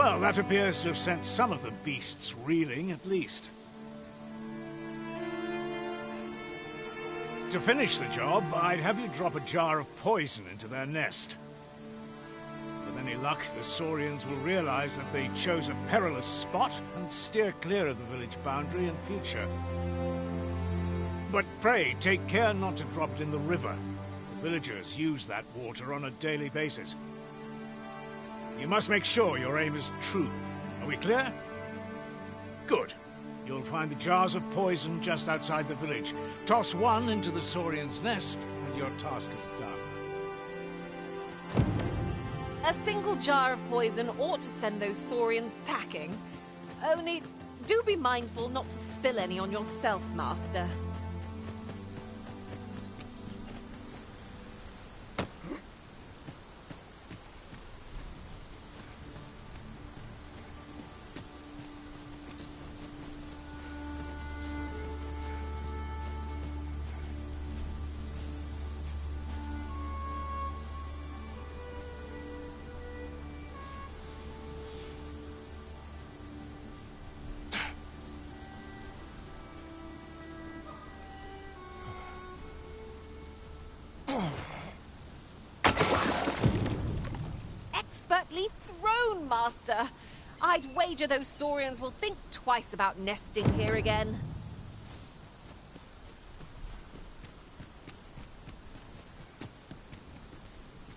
Well, that appears to have sent some of the beasts reeling, at least. To finish the job, I'd have you drop a jar of poison into their nest. With any luck, the Saurians will realize that they chose a perilous spot and steer clear of the village boundary in future. But pray, take care not to drop it in the river. The villagers use that water on a daily basis. You must make sure your aim is true. Are we clear? Good. You'll find the jars of poison just outside the village. Toss one into the Saurian's nest, and your task is done. A single jar of poison ought to send those Saurians packing. Only, do be mindful not to spill any on yourself, Master. Expertly thrown, Master. I'd wager those Saurians will think twice about nesting here again.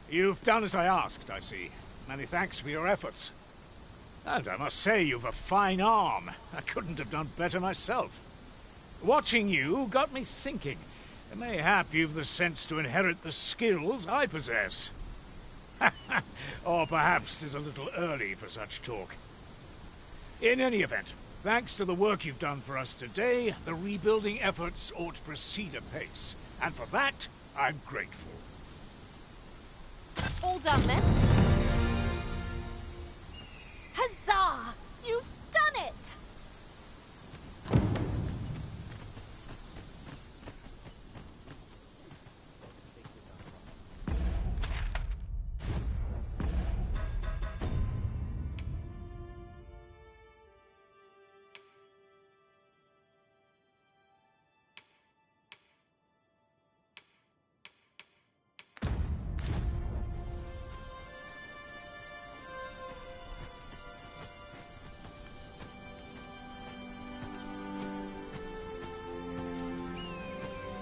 You've done as I asked, I see. Many thanks for your efforts. And I must say, you've a fine arm. I couldn't have done better myself. Watching you got me thinking. Mayhap you've the sense to inherit the skills I possess. Or perhaps 'tis a little early for such talk. In any event, thanks to the work you've done for us today, the rebuilding efforts ought to proceed apace. And for that, I'm grateful. All done then? Huzzah! You've done it!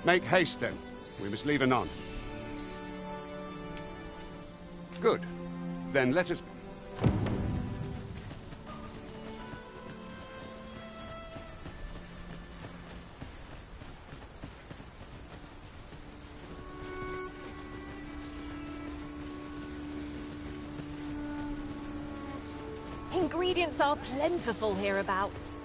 Make haste, then. We must leave anon. Good. Then let us... Ingredients are plentiful hereabouts.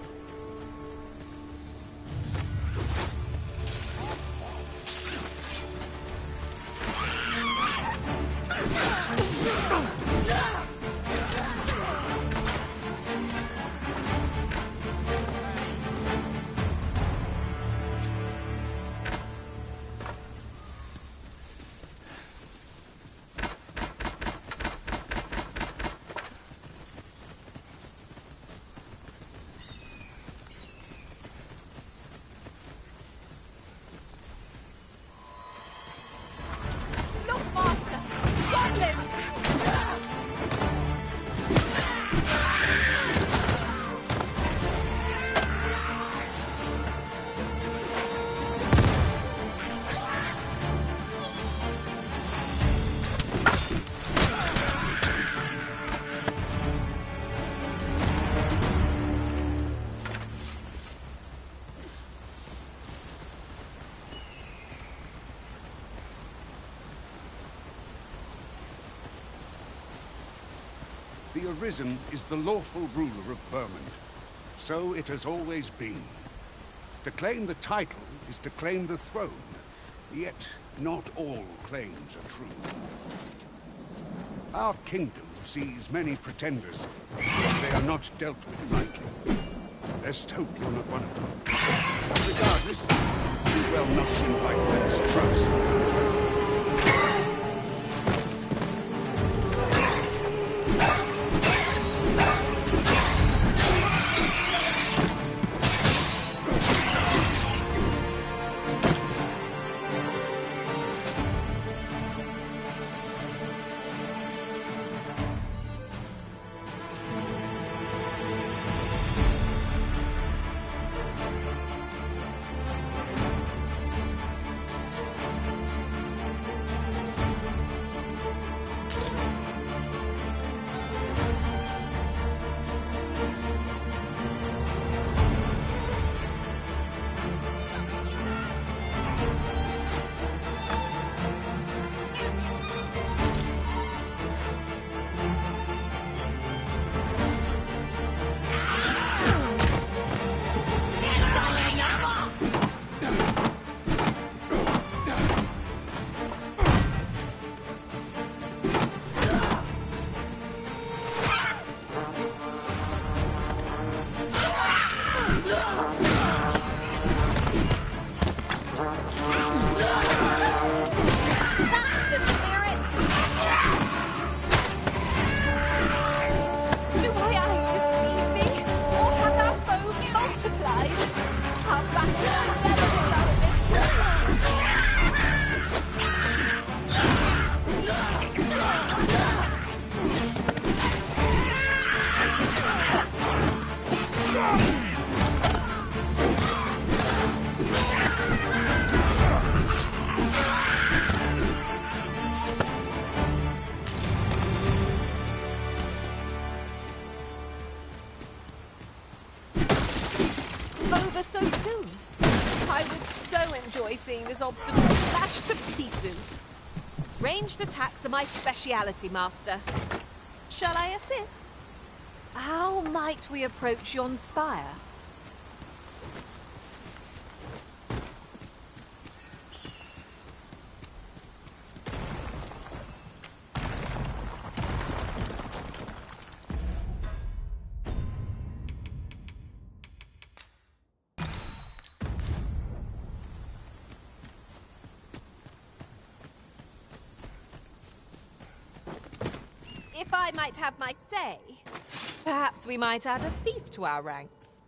The Arisen is the lawful ruler of Vermund. So it has always been. To claim the title is to claim the throne. Yet, not all claims are true. Our kingdom sees many pretenders, but they are not dealt with lightly. Best hope you're not one of them. Regardless, do well not to invite mistrust. ever so soon. I would so enjoy seeing this obstacle slashed to pieces. Ranged attacks are my speciality, Master. Shall I assist? How might we approach yon spire? If I might have my say, perhaps we might add a thief to our ranks.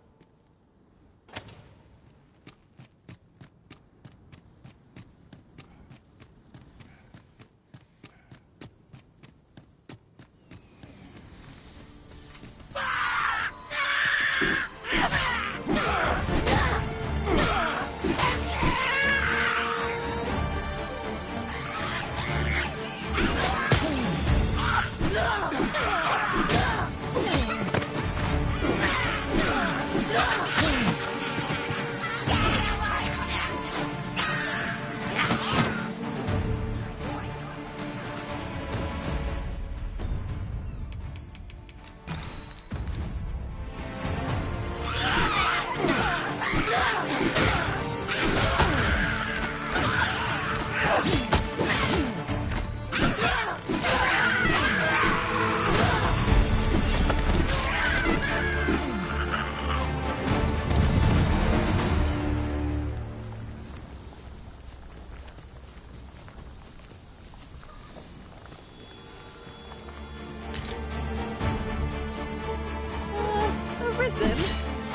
Arisen,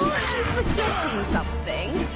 aren't you forgetting something?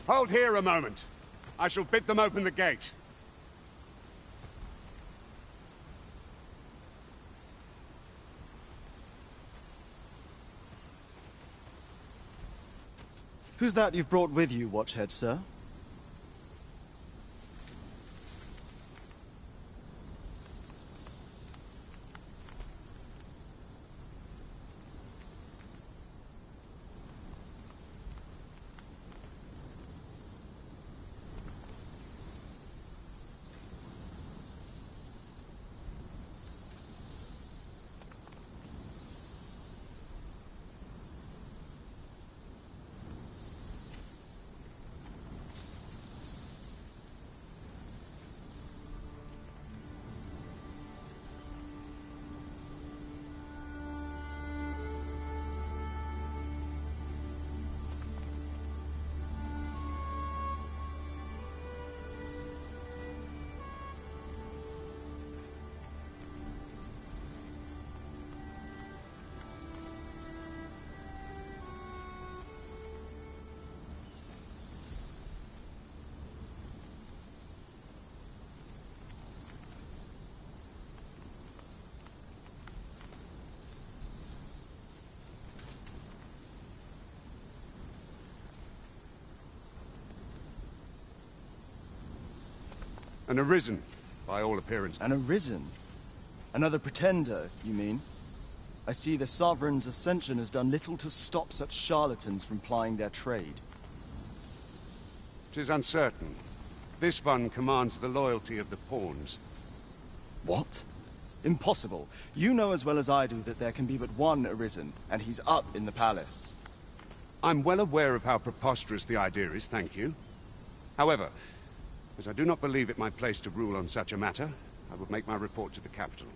Hold here a moment. I shall bid them open the gate. Who's that you've brought with you, Watchhead, sir? An arisen, by all appearance. An arisen? Another pretender, you mean? I see the Sovereign's ascension has done little to stop such charlatans from plying their trade. 'Tis uncertain. This one commands the loyalty of the pawns. What? Impossible. You know as well as I do that there can be but one arisen, and he's up in the palace. I'm well aware of how preposterous the idea is, thank you. However, as I do not believe it my place to rule on such a matter, I will make my report to the capital.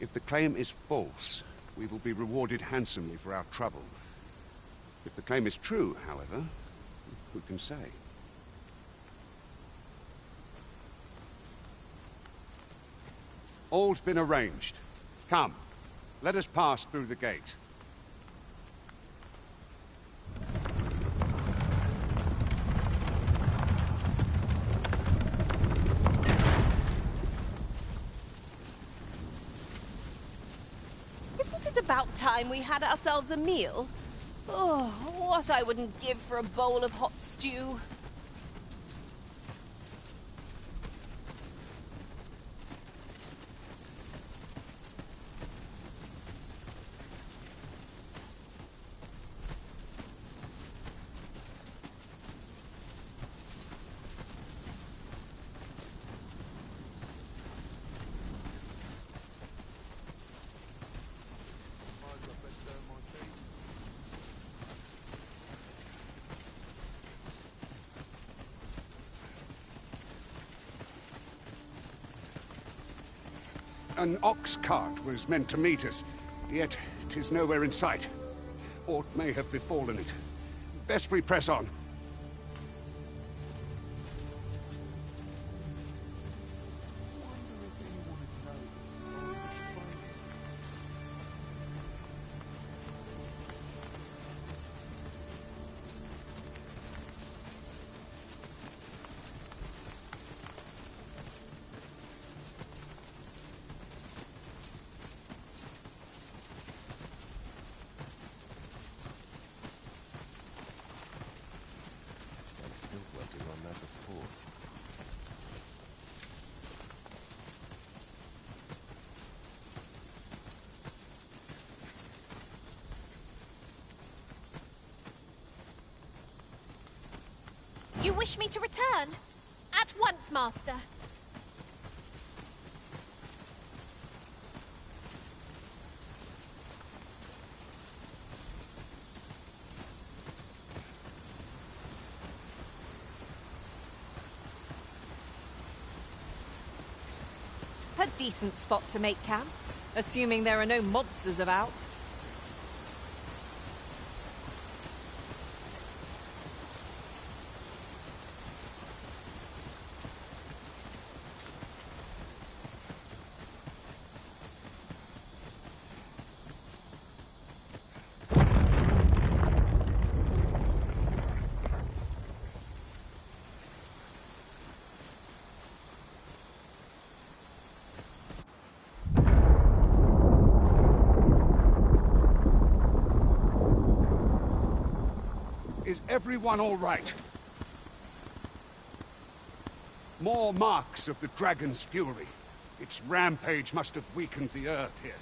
If the claim is false, we will be rewarded handsomely for our trouble. If the claim is true, however, who can say? All's been arranged. Come, let us pass through the gate. Isn't it about time we had ourselves a meal? Oh, what I wouldn't give for a bowl of hot stew. An ox cart was meant to meet us, yet 'tis nowhere in sight. Aught may have befallen it. Best we press on. You wish me to return? At once, Master. A decent spot to make camp, assuming there are no monsters about. Is everyone all right? More marks of the dragon's fury. Its rampage must have weakened the earth here.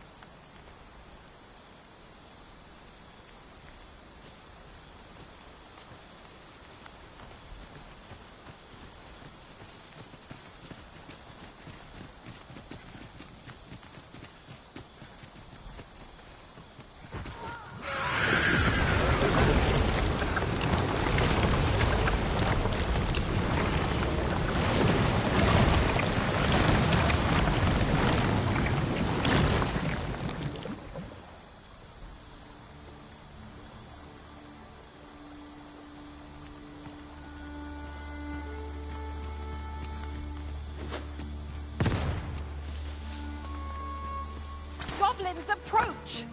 Goblins approach!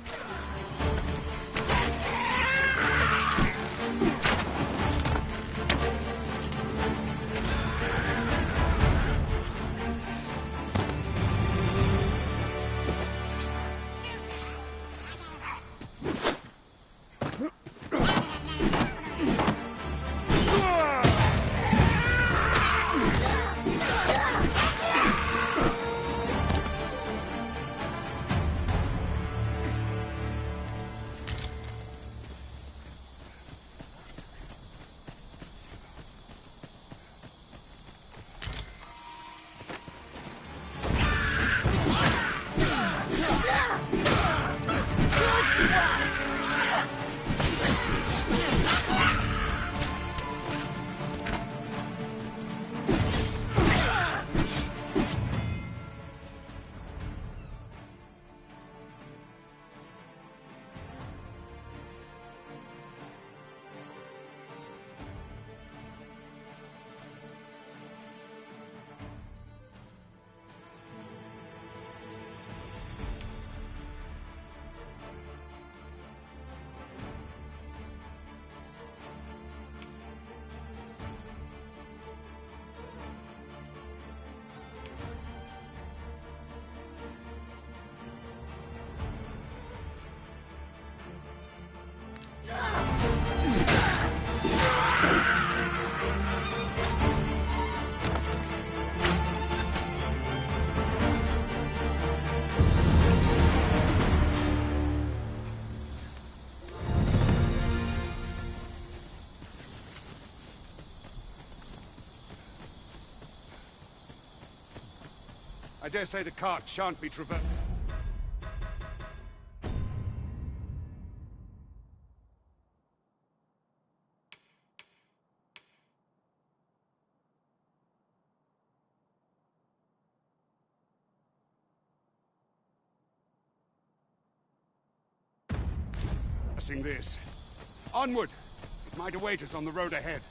I dare say the cart shan't be traversed. Passing this. Onward! It might await us on the road ahead.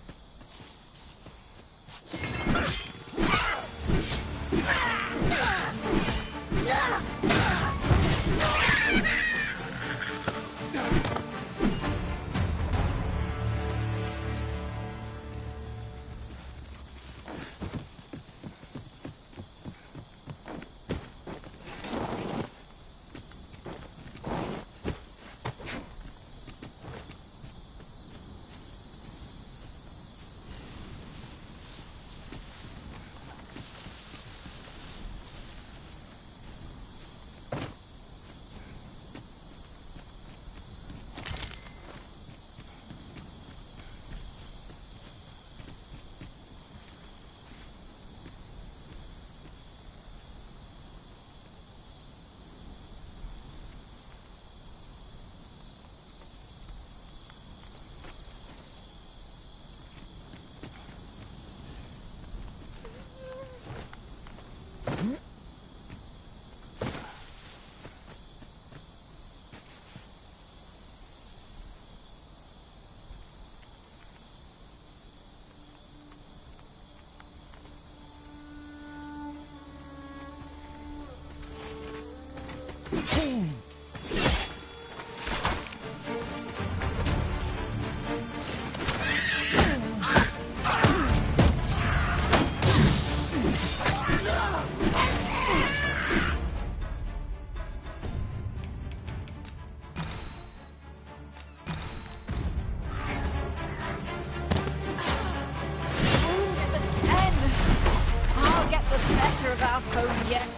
home yet.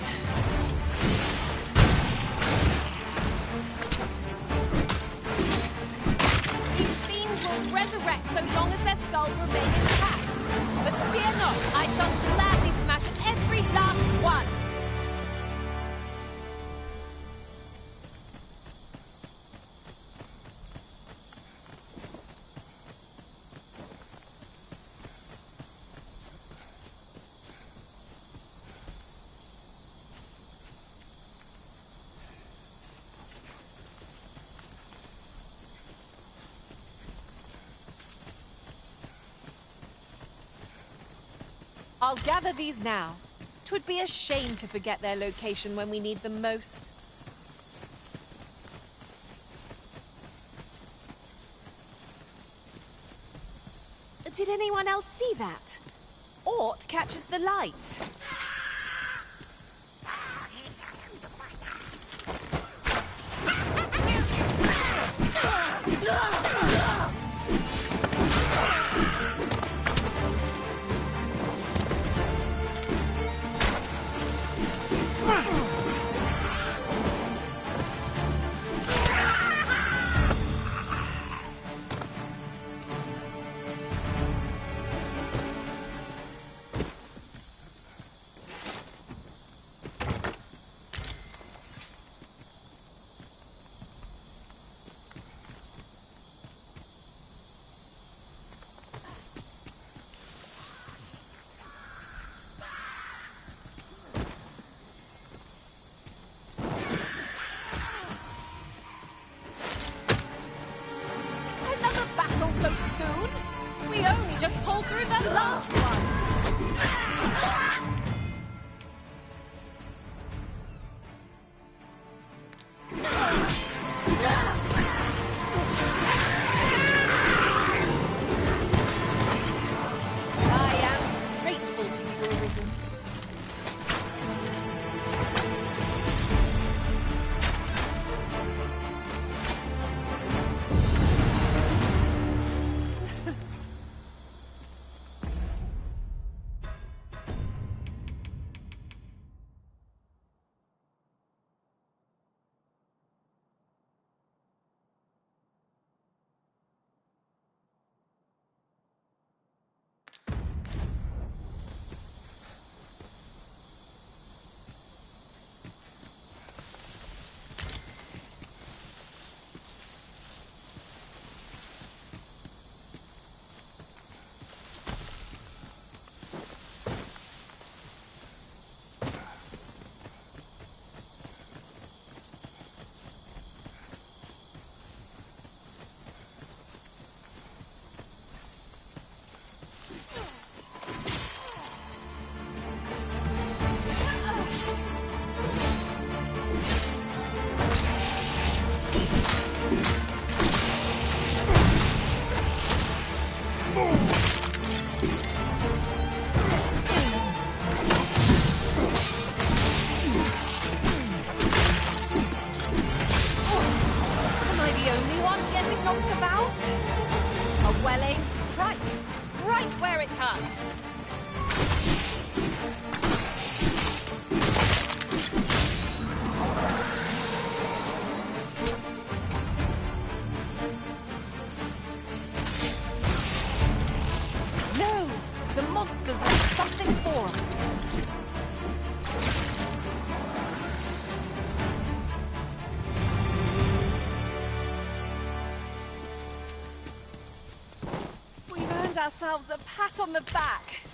These fiends will resurrect so long as their skulls remain intact. But fear not, I shall gladly smash every last one. I'll gather these now. 'Twould be a shame to forget their location when we need them most. Did anyone else see that? Ort catches the light. So soon? We only just pulled through the last one. I am grateful to you, Arisen. monsters left something for us. We've earned ourselves a pat on the back.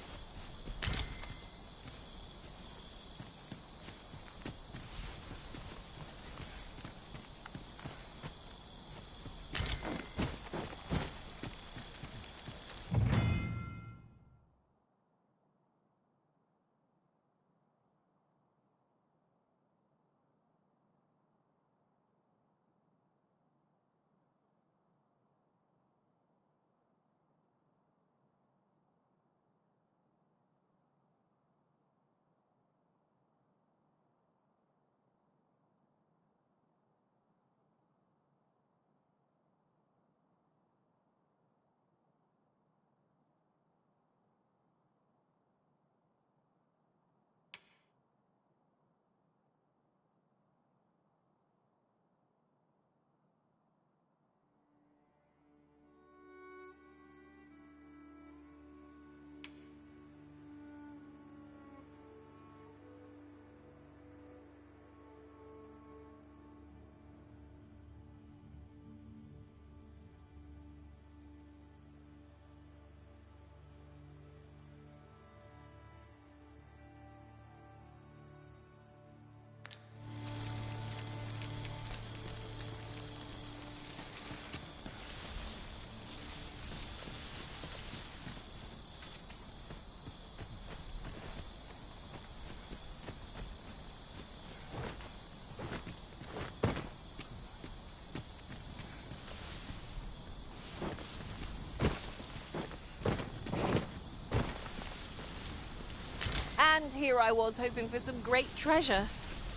And here I was hoping for some great treasure.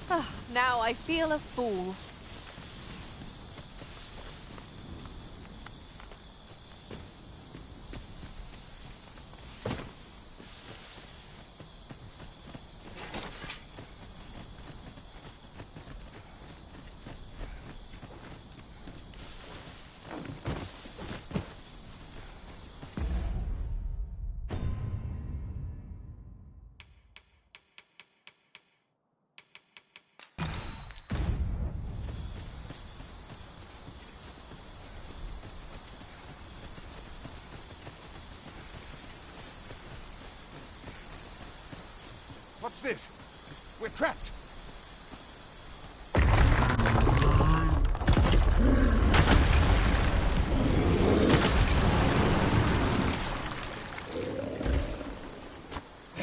Ah, now I feel a fool. What's this? We're trapped.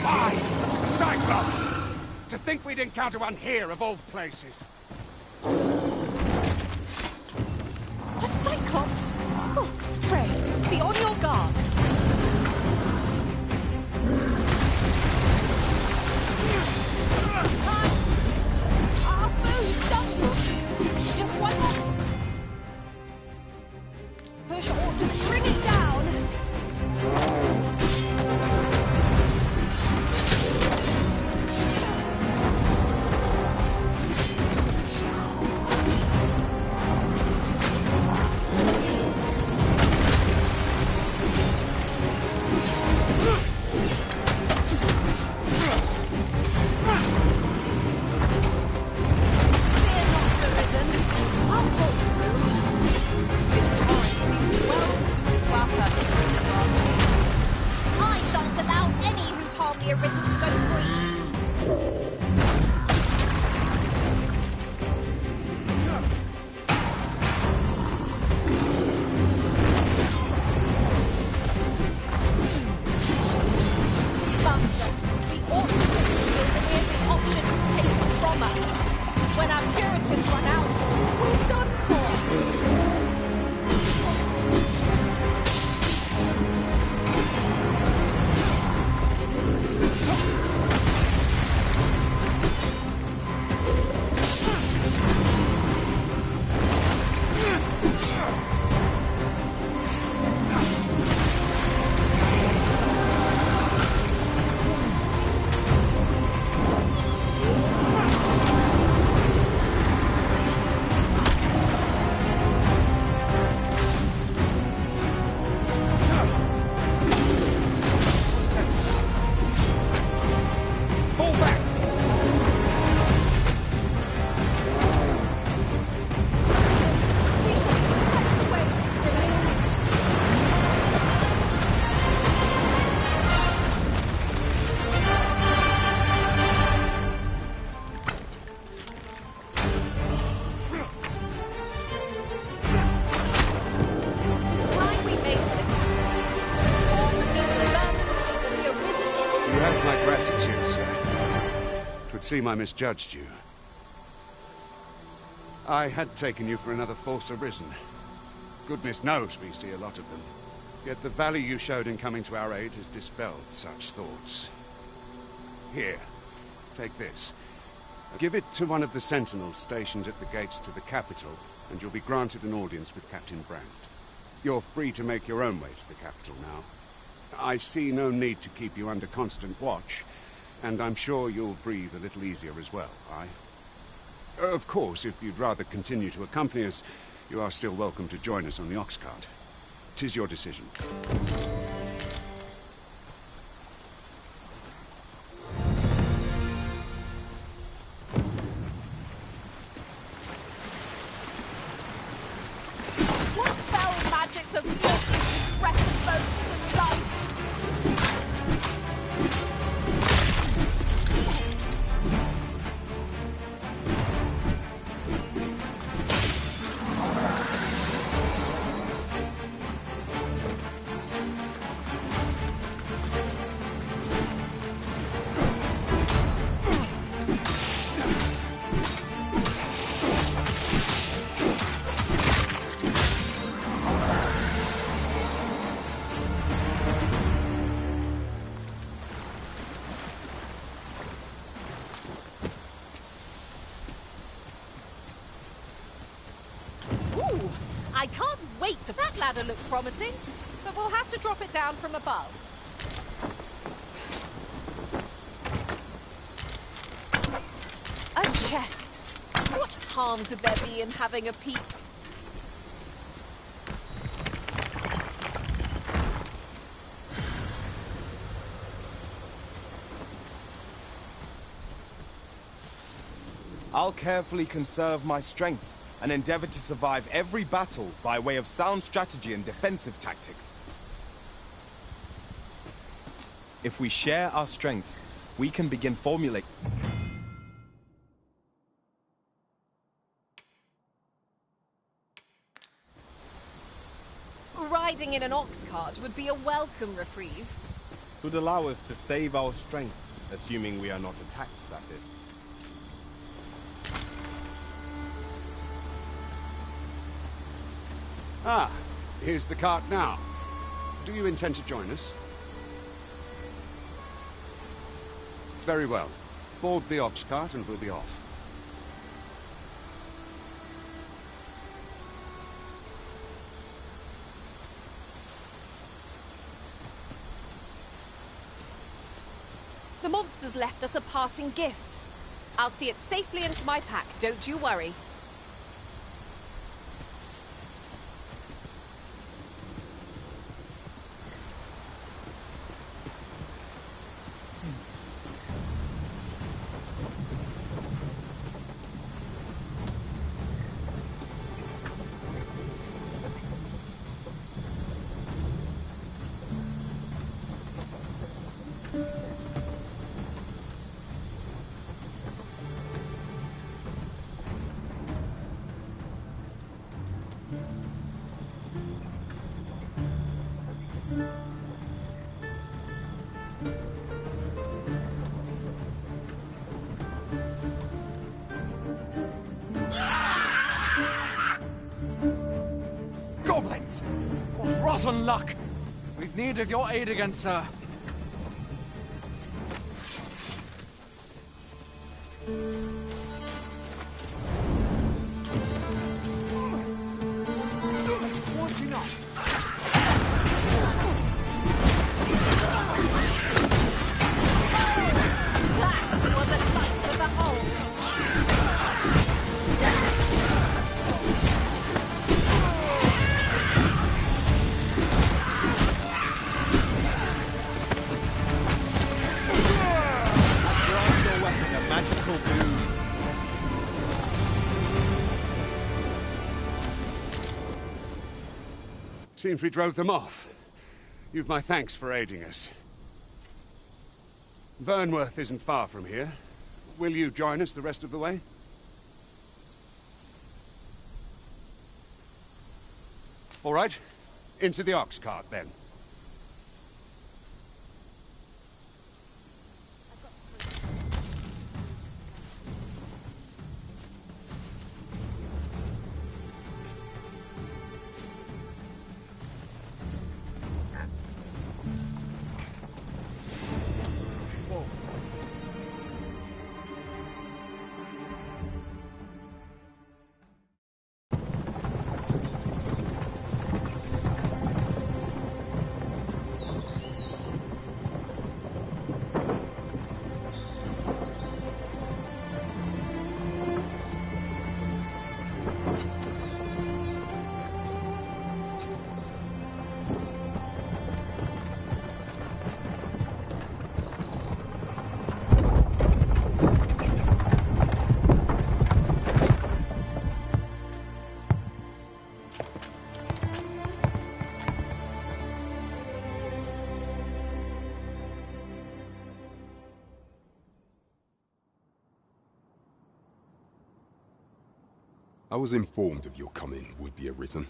Why? Cyclops! To think we'd encounter one here of all places. A Cyclops? Oh, pray, be on your guard. Just one more. Push or to bring it down. Seem I misjudged you. I had taken you for another Force Arisen. Goodness knows we see a lot of them. Yet the value you showed in coming to our aid has dispelled such thoughts. Here, take this. Give it to one of the sentinels stationed at the gates to the capital, and you'll be granted an audience with Captain Brandt. You're free to make your own way to the capital now. I see no need to keep you under constant watch, and I'm sure you'll breathe a little easier as well, aye? Of course, if you'd rather continue to accompany us, you are still welcome to join us on the ox cart. 'Tis your decision. What foul magics have brought these wretched boats to life? wait to... That ladder looks promising, but we'll have to drop it down from above. A chest. What harm could there be in having a peek? I'll carefully conserve my strength and endeavor to survive every battle by way of sound strategy and defensive tactics. If we share our strengths, we can begin formulating... Riding in an ox cart would be a welcome reprieve. It would allow us to save our strength, assuming we are not attacked, that is. Ah, here's the cart now. Do you intend to join us? Very well. Board the ox cart and we'll be off. The monsters left us a parting gift. I'll see it safely into my pack, don't you worry. Goblins! What rotten luck! We've need of your aid again, sir. Watching up! That was a sight to behold. Magical boon. Seems we drove them off. You've my thanks for aiding us. Vernworth isn't far from here. Will you join us the rest of the way? All right. Into the ox cart, then. I was informed of your coming, would-be Arisen.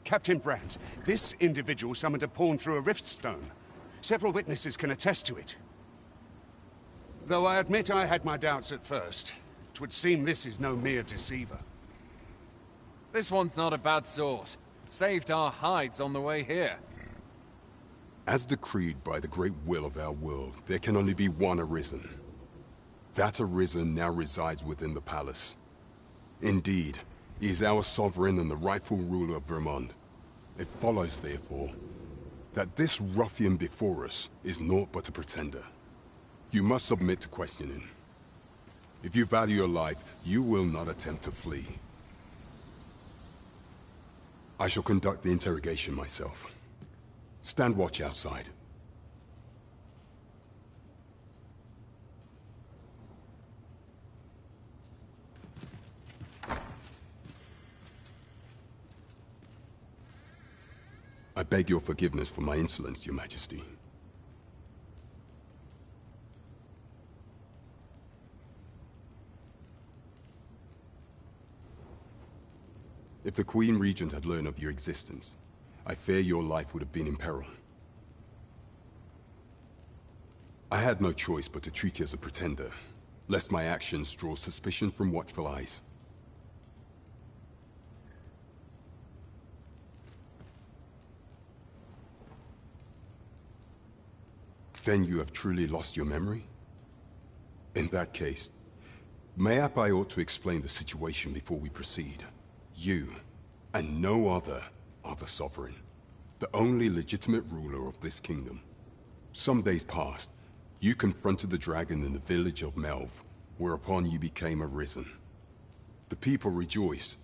Captain Brandt, this individual summoned a pawn through a rift stone. Several witnesses can attest to it. Though I admit I had my doubts at first. 'Twould seem this is no mere deceiver. This one's not a bad sort. Saved our hides on the way here. As decreed by the great will of our world, there can only be one Arisen. That Arisen now resides within the palace. Indeed, he is our sovereign and the rightful ruler of Vermont. It follows, therefore, that this ruffian before us is naught but a pretender. You must submit to questioning. If you value your life, you will not attempt to flee. I shall conduct the interrogation myself. Stand watch outside. I beg your forgiveness for my insolence, Your Majesty. If the Queen Regent had learned of your existence, I fear your life would have been in peril. I had no choice but to treat you as a pretender, lest my actions draw suspicion from watchful eyes. Then you have truly lost your memory? In that case, mayhap I ought to explain the situation before we proceed. You, and no other, are the sovereign, the only legitimate ruler of this kingdom. Some days past, you confronted the dragon in the village of Melv, whereupon you became Arisen. The people rejoiced,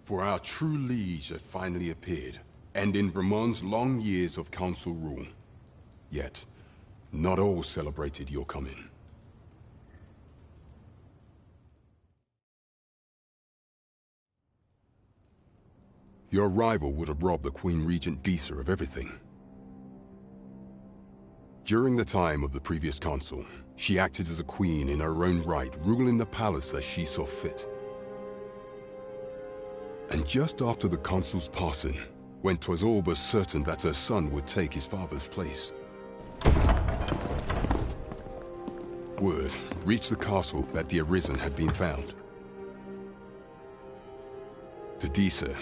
for our true liege had finally appeared, ending Vermont's long years of council rule. Yet, not all celebrated your coming. Your arrival would have robbed the Queen Regent Disa of everything. During the time of the previous council, she acted as a queen in her own right, ruling the palace as she saw fit. And just after the council's passing, when 'twas all but certain that her son would take his father's place, word reached the castle that the Arisen had been found. To Disa,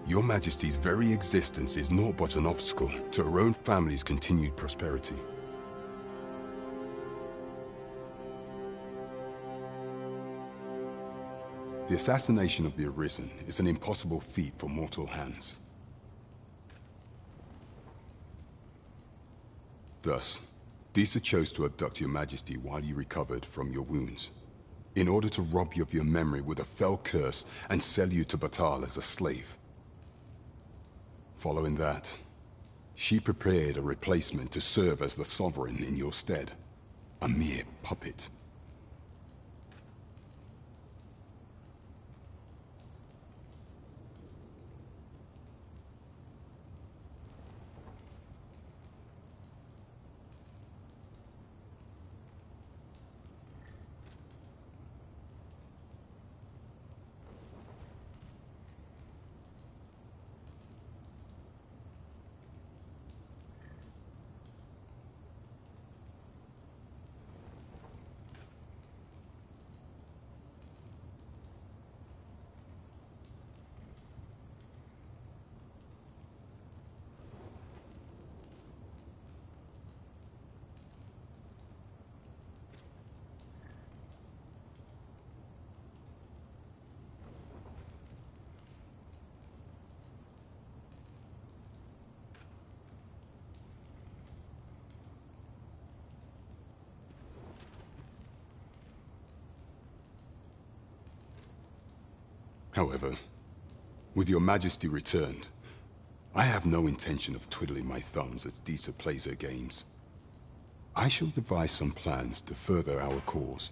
Your Majesty's very existence is naught but an obstacle to her own family's continued prosperity. The assassination of the Arisen is an impossible feat for mortal hands. Thus, Disa chose to abduct Your Majesty while you recovered from your wounds, in order to rob you of your memory with a fell curse and sell you to Batal as a slave. Following that, she prepared a replacement to serve as the sovereign in your stead, a mere puppet. However, with Your Majesty returned, I have no intention of twiddling my thumbs as Disa plays her games. I shall devise some plans to further our cause.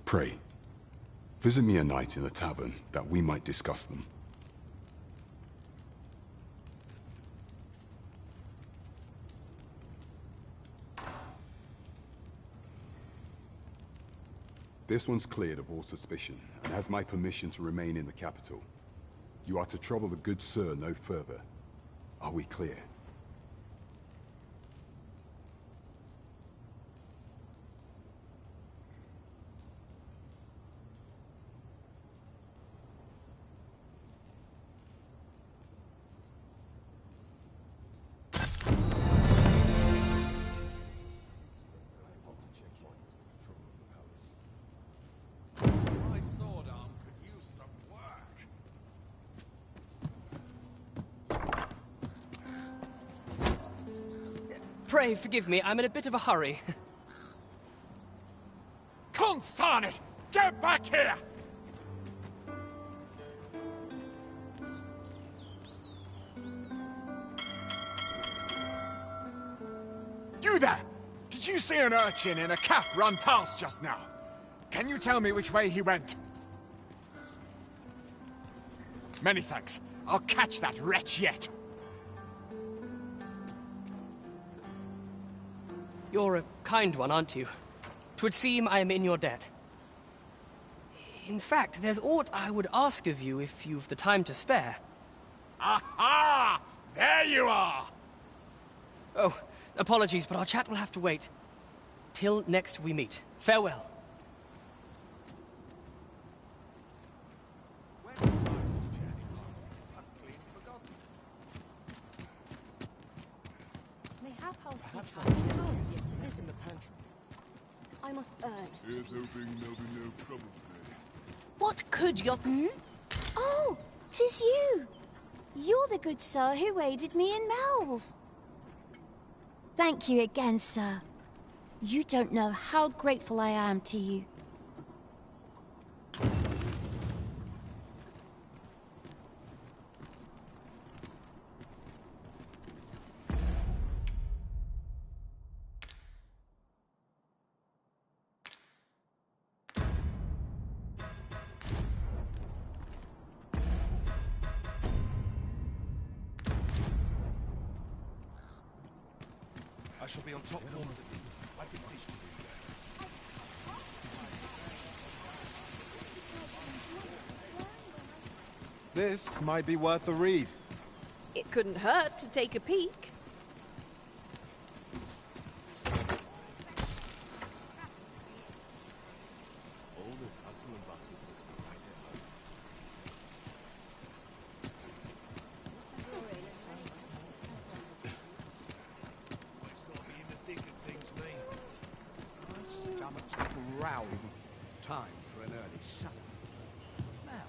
Pray, visit me a night in the tavern that we might discuss them. This one's cleared of all suspicion, and has my permission to remain in the capital. You are to trouble the good sir no further. Are we clear? Pray forgive me, I'm in a bit of a hurry. Consign it! Get back here! You there! Did you see an urchin in a cap run past just now? Can you tell me which way he went? Many thanks. I'll catch that wretch yet. You're a kind one, aren't you? 'Twould seem I am in your debt. In fact, there's aught I would ask of you if you've the time to spare. Aha! There you are! Oh, apologies, but our chat will have to wait. Till next we meet. Farewell. I must earn. Here's hoping there'll be no trouble today. What could your... Oh, 'tis you. You're the good sir who aided me in Melve. Thank you again, sir. You don't know how grateful I am to you. I shall be on top form. I'd be pleased to do that. This might be worth a read. It couldn't hurt to take a peek. All this hustle and bustle puts me right at home. Stomach's growling. Time for an early supper. Now.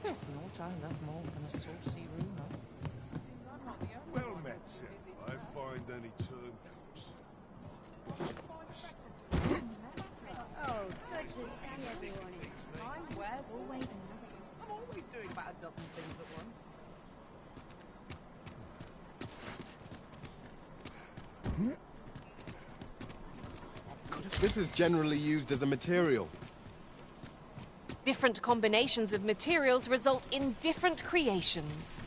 There's naught I love more than a saucy rumour. Well met, sir. I find any turncoats. Oh, good to see everyone. Where's always another? I'm always doing about a dozen things at once. This is generally used as a material. Different combinations of materials result in different creations.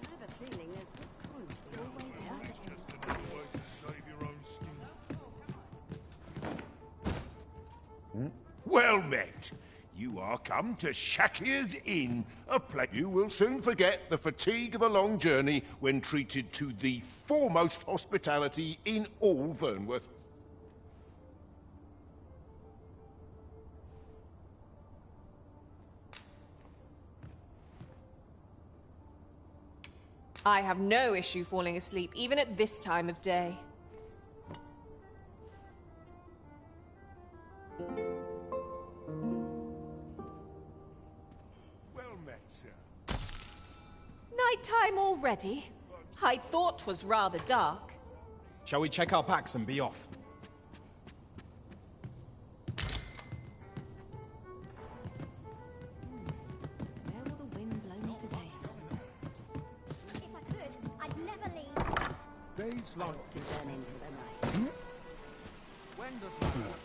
I have a feeling there's good quality always another. Just another way to save your own skin. Well met. You are come to Shakir's Inn, a place you will soon forget the fatigue of a long journey when treated to the foremost hospitality in all Vernworth. I have no issue falling asleep, even at this time of day. Well met, sir. Nighttime already? I thought 'twas rather dark. Shall we check our packs and be off? Where will the wind blow me today? If I could, I'd never leave. Days like To turn into the night. When does my watch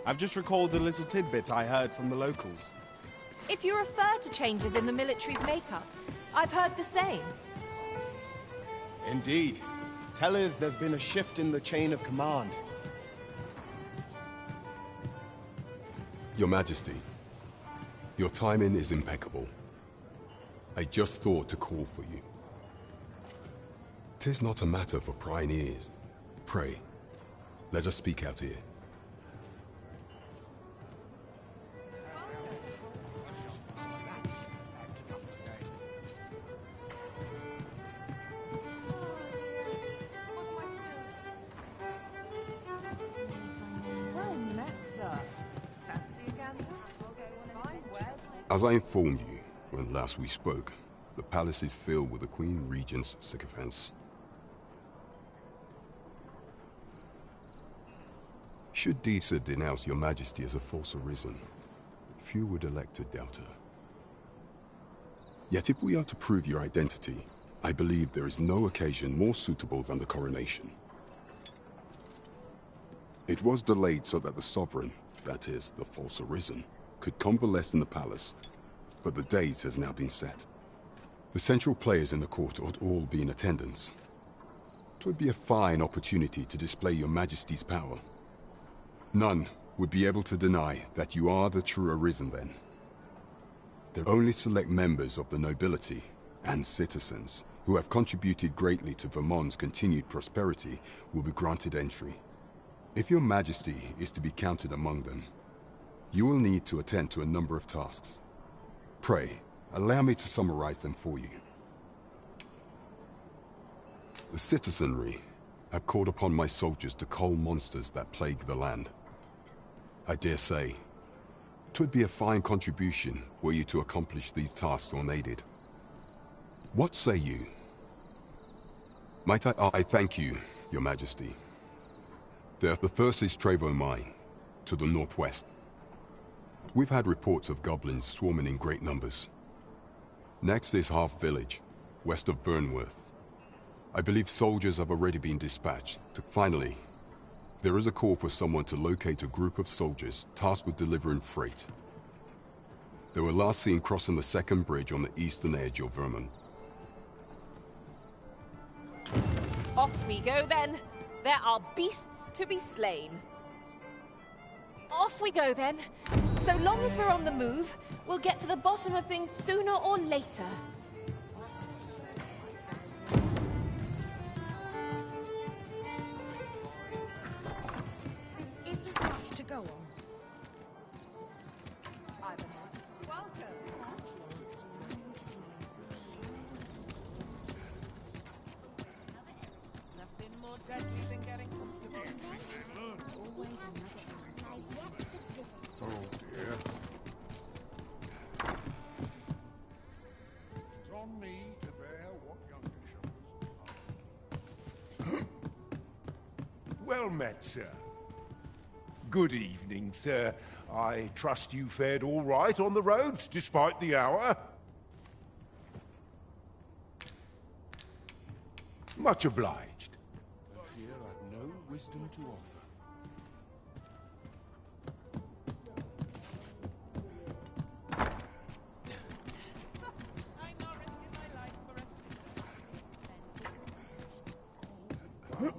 I've just recalled a little tidbit I heard from the locals. If you refer to changes in the military's makeup, I've heard the same. Indeed. Tell us there's been a shift in the chain of command. Your Majesty, your timing is impeccable. I just thought to call for you. 'Tis not a matter for prying ears. Pray, let us speak out here. As I informed you when last we spoke, the palace is filled with the Queen Regent's sycophants. Should Disa denounce your majesty as a false arisen, few would elect to doubt her. Yet if we are to prove your identity, I believe there is no occasion more suitable than the coronation. It was delayed so that the sovereign, that is, the false arisen, could convalesce in the palace, but the date has now been set. The central players in the court ought all be in attendance. 'Twould be a fine opportunity to display your majesty's power. None would be able to deny that you are the true arisen then. The only select members of the nobility and citizens who have contributed greatly to Vermont's continued prosperity will be granted entry. If your majesty is to be counted among them, you will need to attend to a number of tasks. Pray, allow me to summarize them for you. The citizenry have called upon my soldiers to cull monsters that plague the land. I dare say, 'twould be a fine contribution were you to accomplish these tasks unaided. What say you? Might I thank you, your majesty. The first is Trevo Mine, to the northwest. We've had reports of goblins swarming in great numbers. Next is Half Village, west of Burnworth. I believe soldiers have already been dispatched. Finally, there is a call for someone to locate a group of soldiers tasked with delivering freight. They were last seen crossing the second bridge on the eastern edge of Vermont. Off we go then. There are beasts to be slain. Off we go then. So long as we're on the move, we'll get to the bottom of things sooner or later. This isn't much to go on. Nothing more deadly than getting comfortable. Always another I yet to visit. Oh dear. It's on me to bear what younger shoulders. Well met, sir. Good evening, sir. I trust you fared all right on the roads, despite the hour. Much obliged. I fear I've no wisdom to offer. Grow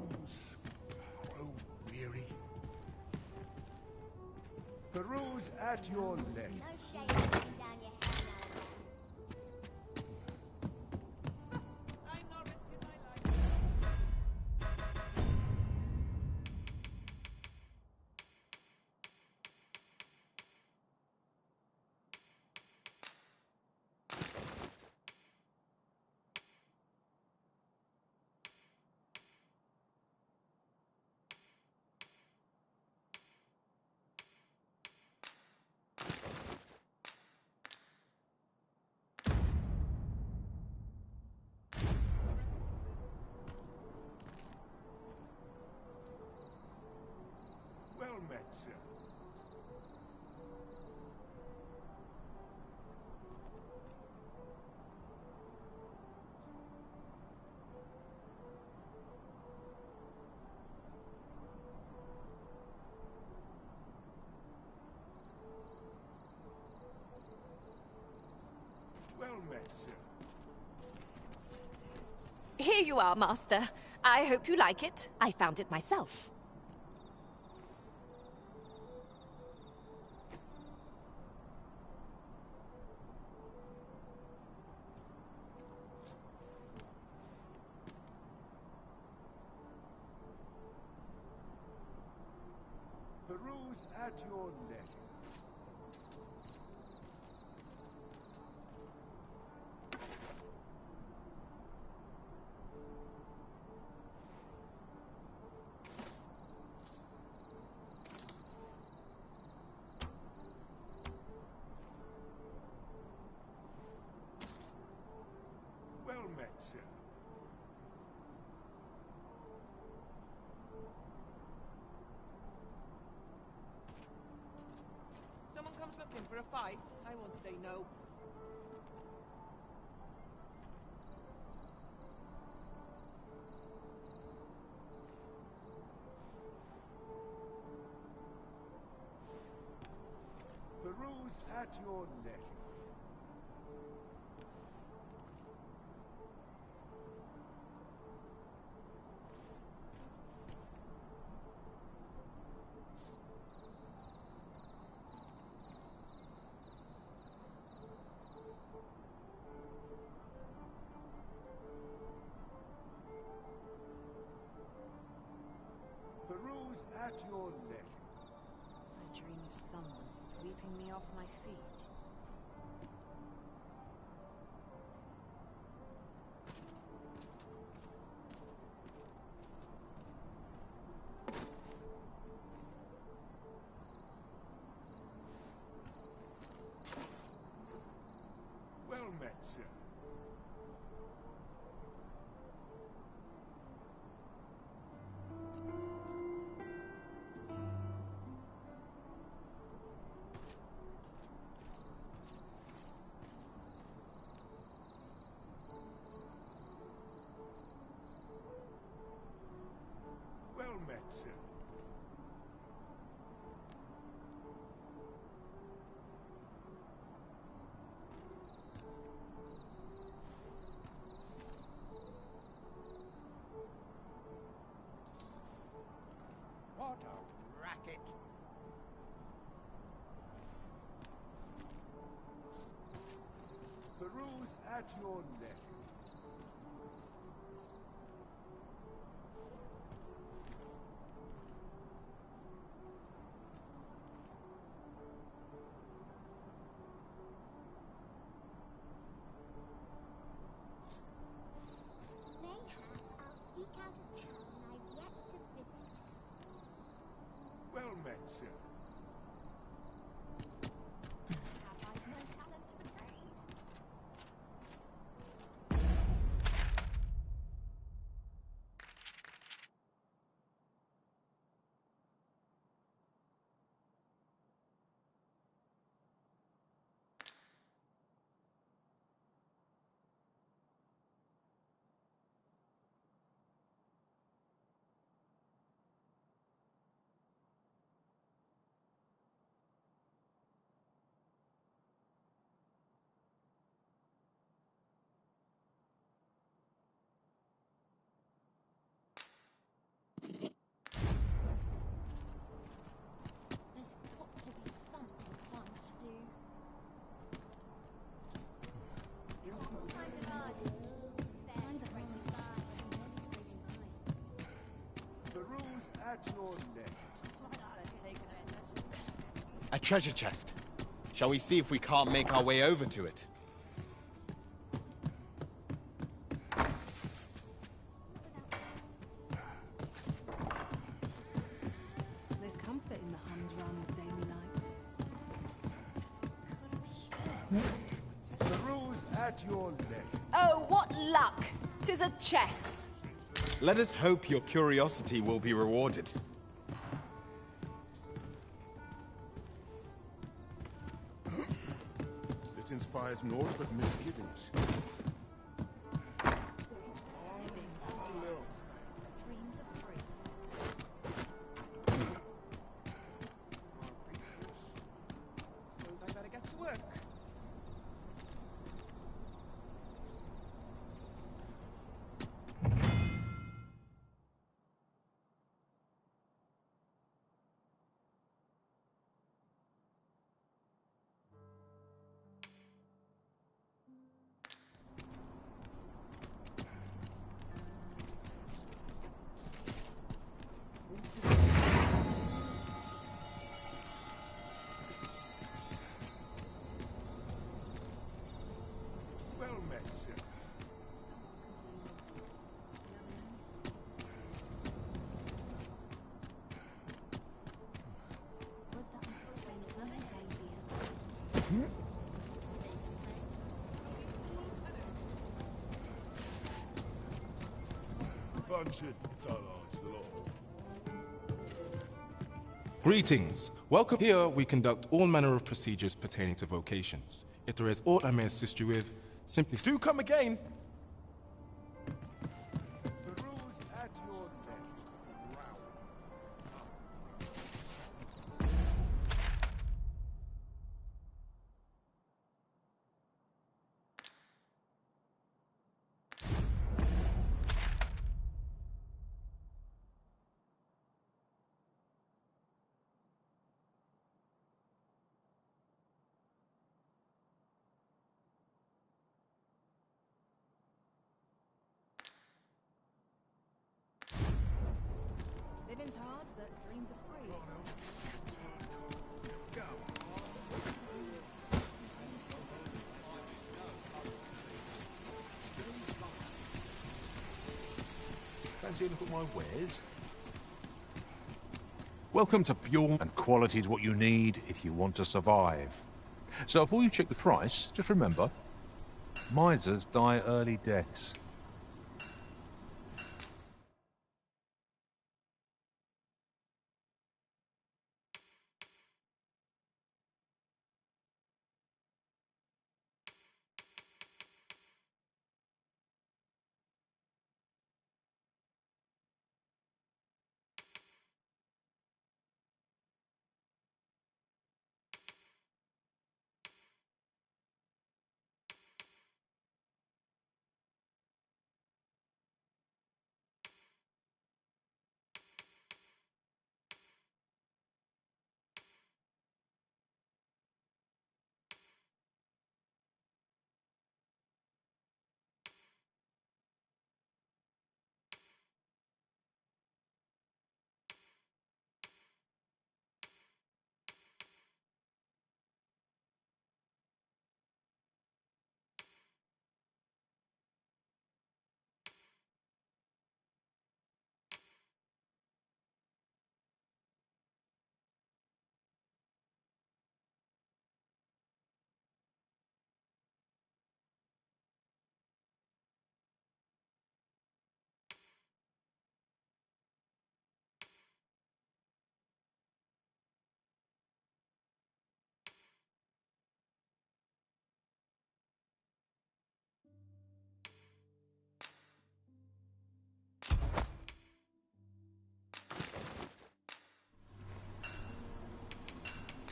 weary. Peruse at your left. No shame in letting down your hair now. Well met, sir. Well met, sir. Here you are, Master. I hope you like it. I found it myself. Peruse at your leisure. for a fight, I won't say no. Peruse at your leisure. Peruse at your leisure. I dream of someone sweeping me off my feet. Well met, sir. Well met, sir. What a racket! Peruse at your leisure. Mayhap I'll seek out a town I've yet to visit. Well met, sir. Have I no talent for trade? There's got to be something fun to do. Kind of odd. Very scraping by. Peruse at your leisure. A treasure chest. Shall we see if we can't make our way over to it? There's comfort in the humdrum of daily life. Peruse at your leisure. Oh, what luck! 'Tis a chest. Let us hope your curiosity will be rewarded. This inspires naught but misgivings. Dreams are free. Suppose I better get to work. Well met, sir. Bunch of dullards, the lot. Greetings. Welcome. Here we conduct all manner of procedures pertaining to vocations. If there is aught I may assist you with, simply do come again. The rules at your desk. Living's hard, but dreams are free. Fancy a look at my wares? Welcome to Bjorn, and quality is what you need if you want to survive. So before you check the price, just remember, misers die early deaths.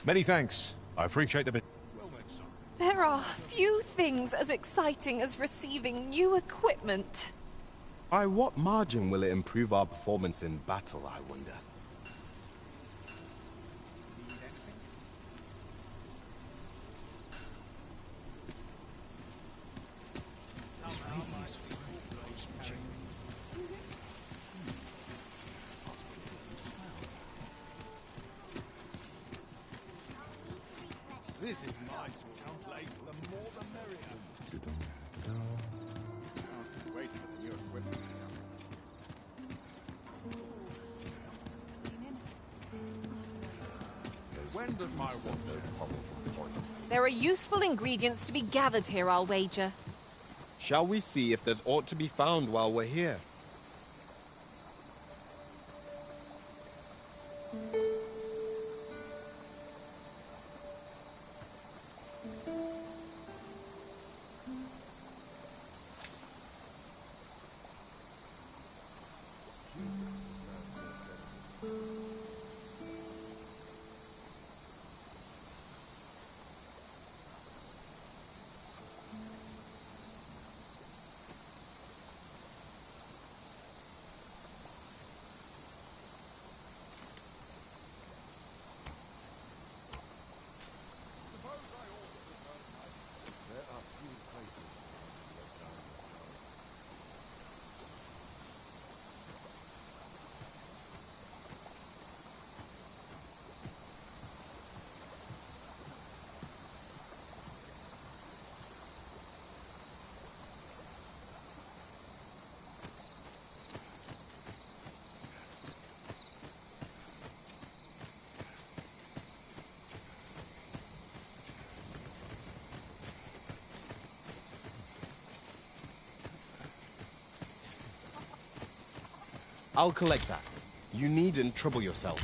Many thanks. I appreciate the bit. There are few things as exciting as receiving new equipment. By what margin will it improve our performance in battle, I wonder? This is nice. Place, the more the merrier. Wait for the new equipment to come. When does my wonder come point? There are useful ingredients to be gathered here, I'll wager. Shall we see if there's aught to be found while we're here? I'll collect that. You needn't trouble yourself.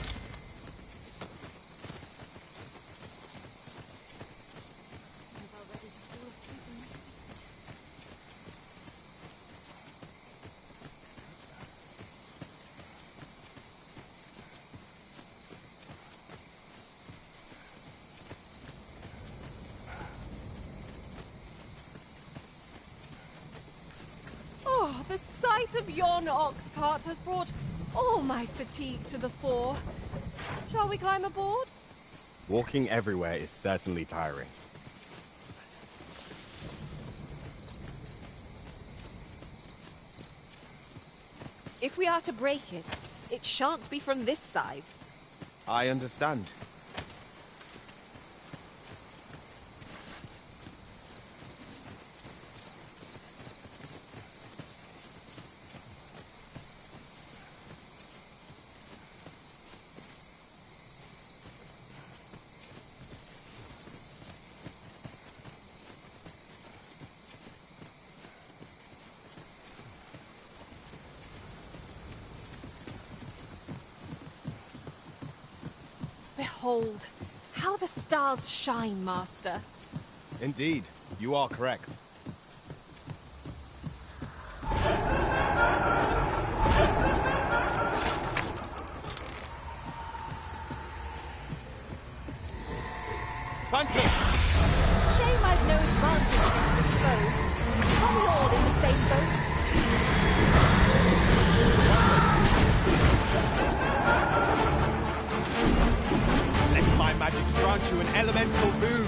The sight of yon ox cart has brought all my fatigue to the fore. Shall we climb aboard? Walking everywhere is certainly tiring. If we are to break it, it shan't be from this side. I understand. Behold, how the stars shine, Master. Indeed, you are correct. Phantom! Shame I've no advantage against this foe. Are we all in the same boat? Let my magics grant you an elemental boon.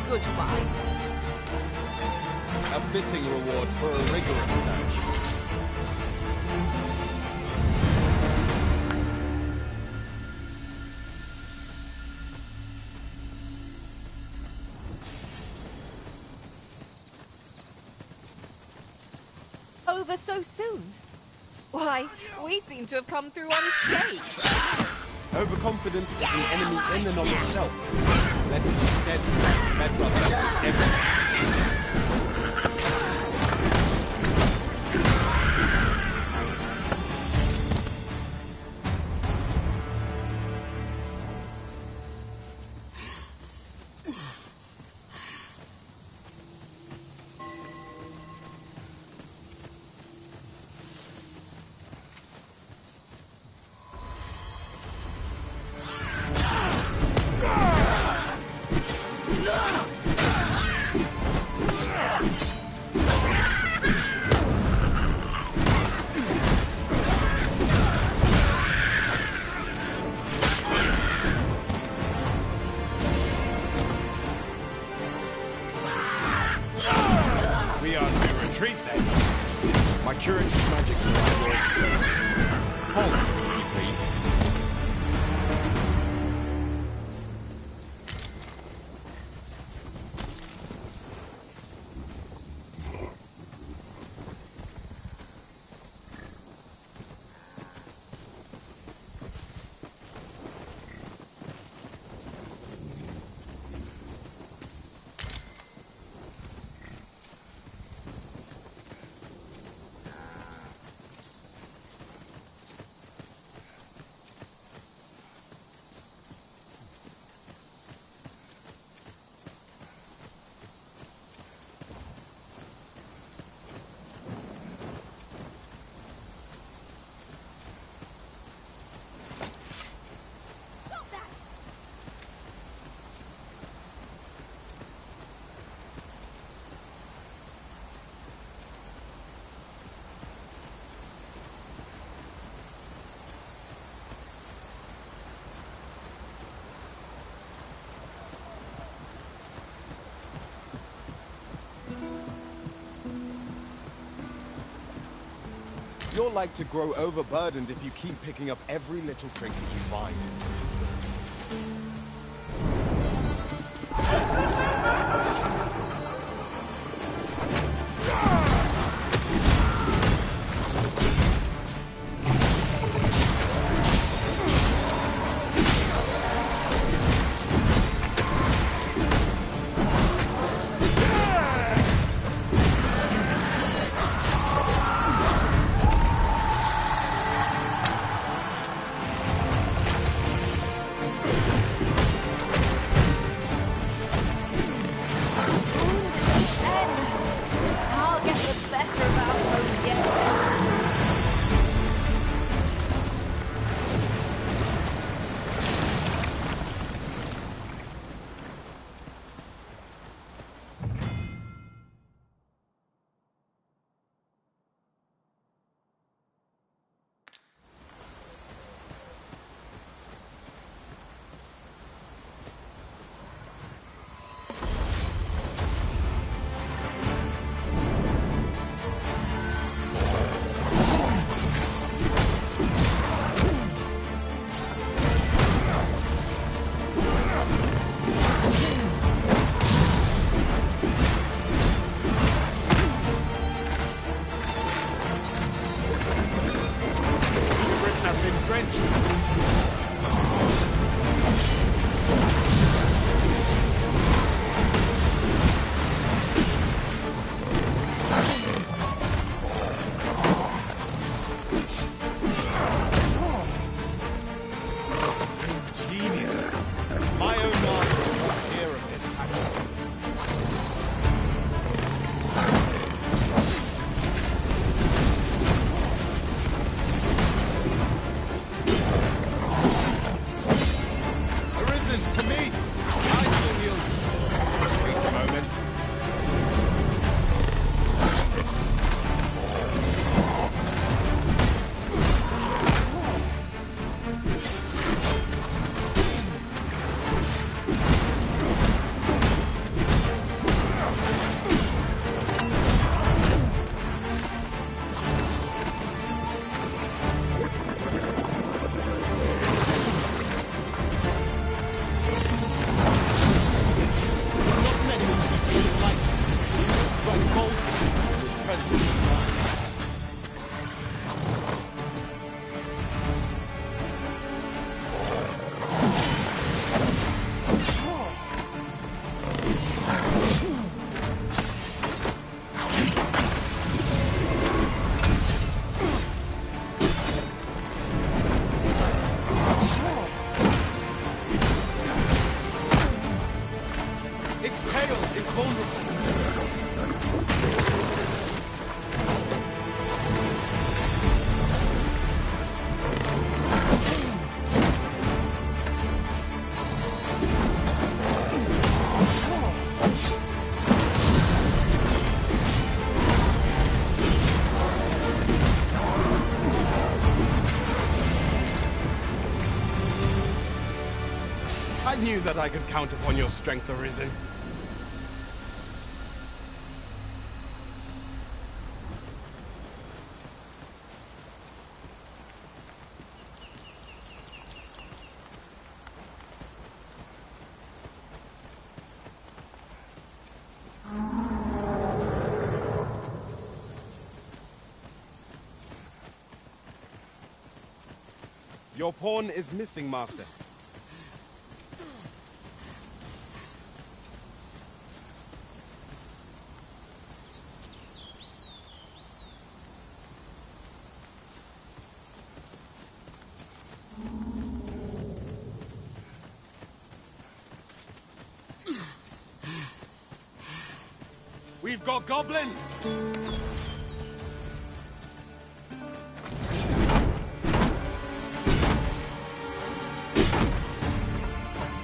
good fight. A fitting reward for a rigorous search. Over so soon? Why, we seem to have come through unscathed. Overconfidence is an enemy in and of itself. Let us instead strive to better ourselves every day. We are to retreat then. My curative magics are at your disposal. Halt, if you please. You're like to grow overburdened if you keep picking up every little trinket you find. I'll get the better of our home yet. Britain has been drenched. Genius. My own master must hear of this tactic. Arisen to me! I will heal you. Wait a moment. Not many will be taken lightly. You must strike boldly with presence of mind. Its tail is vulnerable. I knew that I could count upon your strength, Arisen. Your pawn is missing, Master. We've got goblins!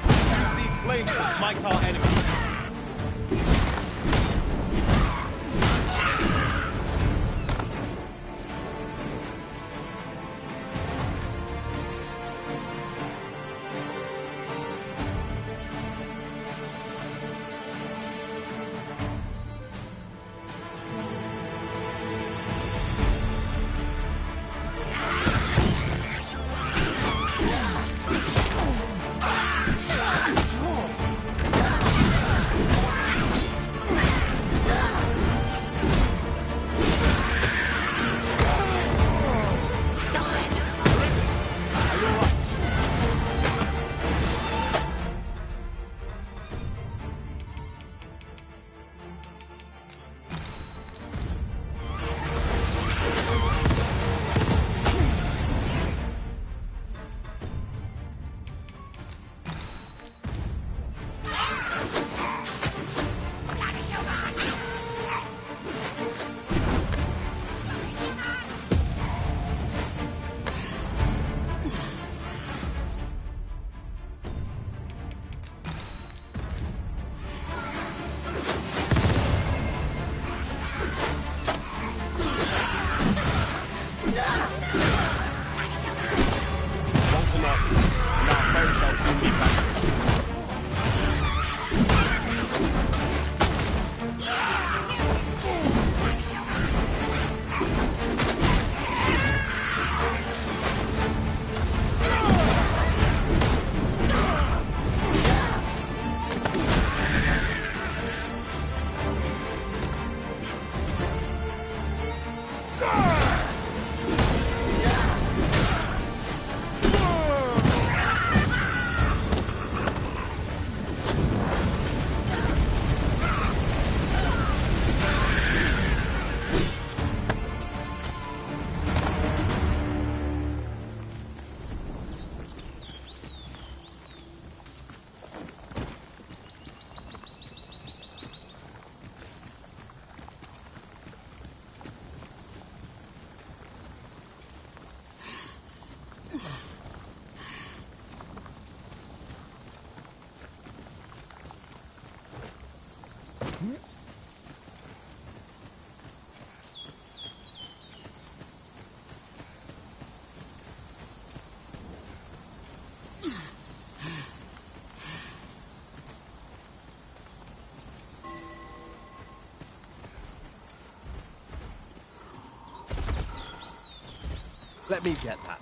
Use these flames to smite our enemies. Let me get that.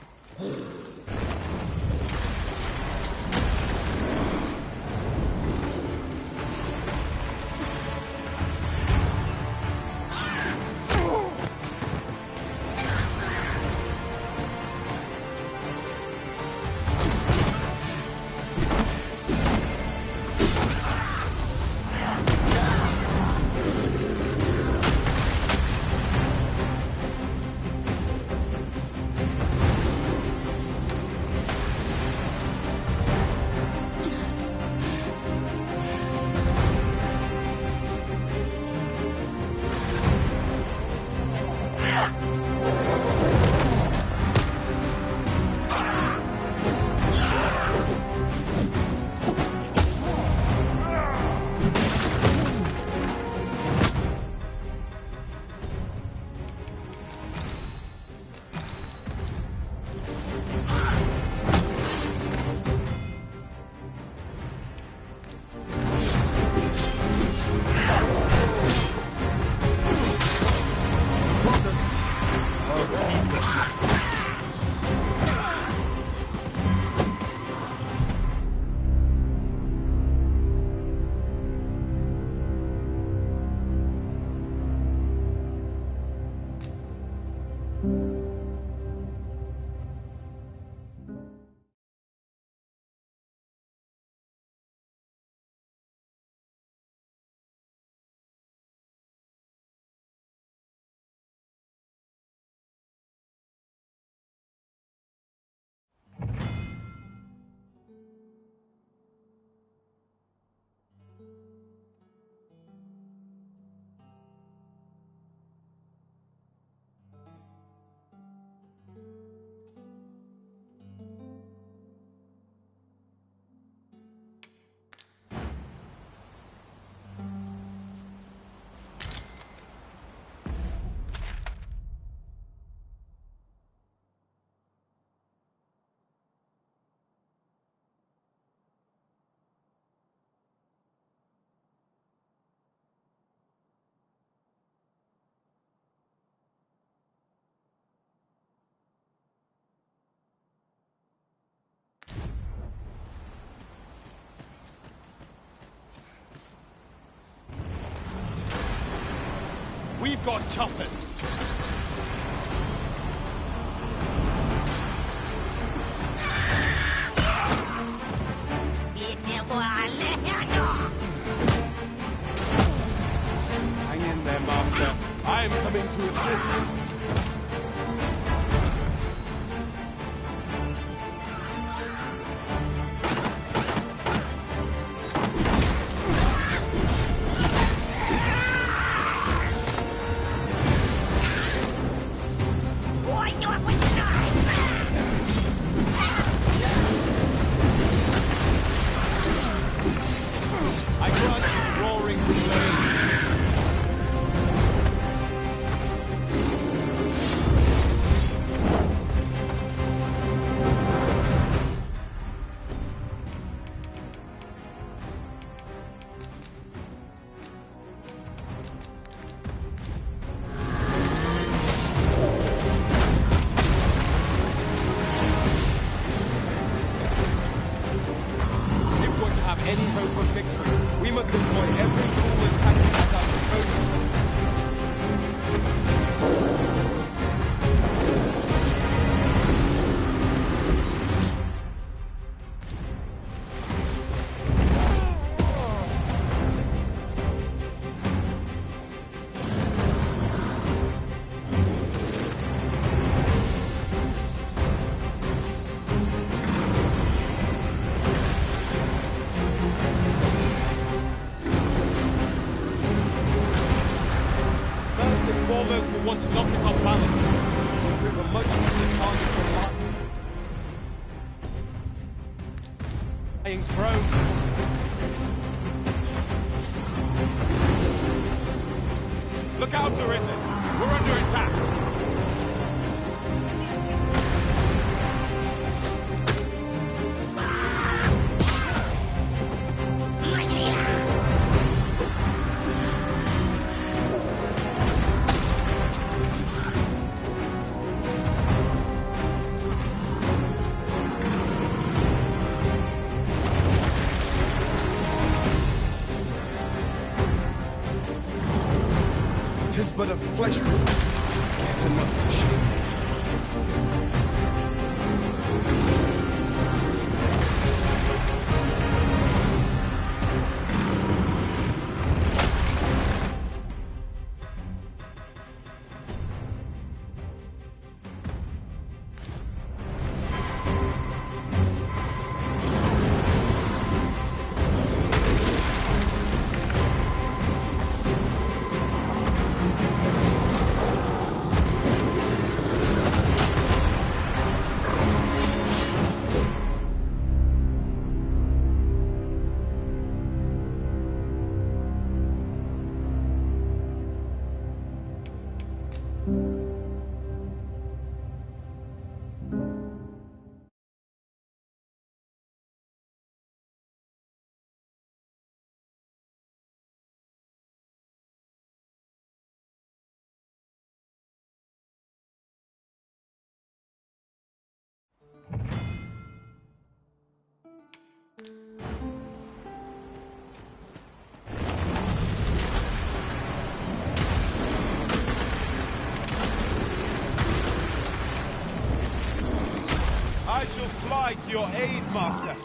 We've got choppers. Hang in there, Master. I am coming to assist. I grant you roaring flame. If we're to have any hope of victory, we must employ every tool and tactic at our disposal. First and foremost, we want to knock it off balance. With a much easier target for lying prone. Scouter, is it? We're under attack. Tis but a flesh wound, yet enough to shame me. I shall fly to your aid, Master.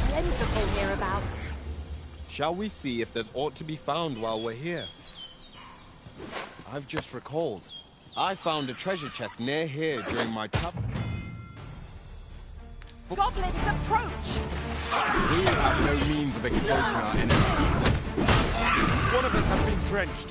Plentiful hereabouts. Shall we see if there's aught to be found while we're here? I've just recalled. I found a treasure chest near here during my travel. Goblins approach! We have no means of exploiting our enemy's weakness. One of us has been drenched.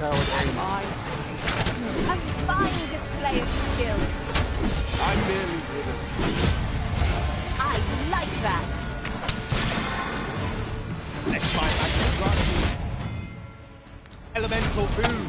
A fine display of skill. I merely did it. I like that. Next time I can grant you elemental boon.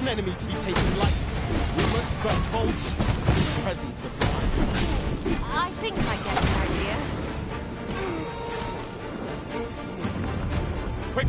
Enemy to be taken lightly. We must strike boldly in the presence of life. I think I get the idea. Quick!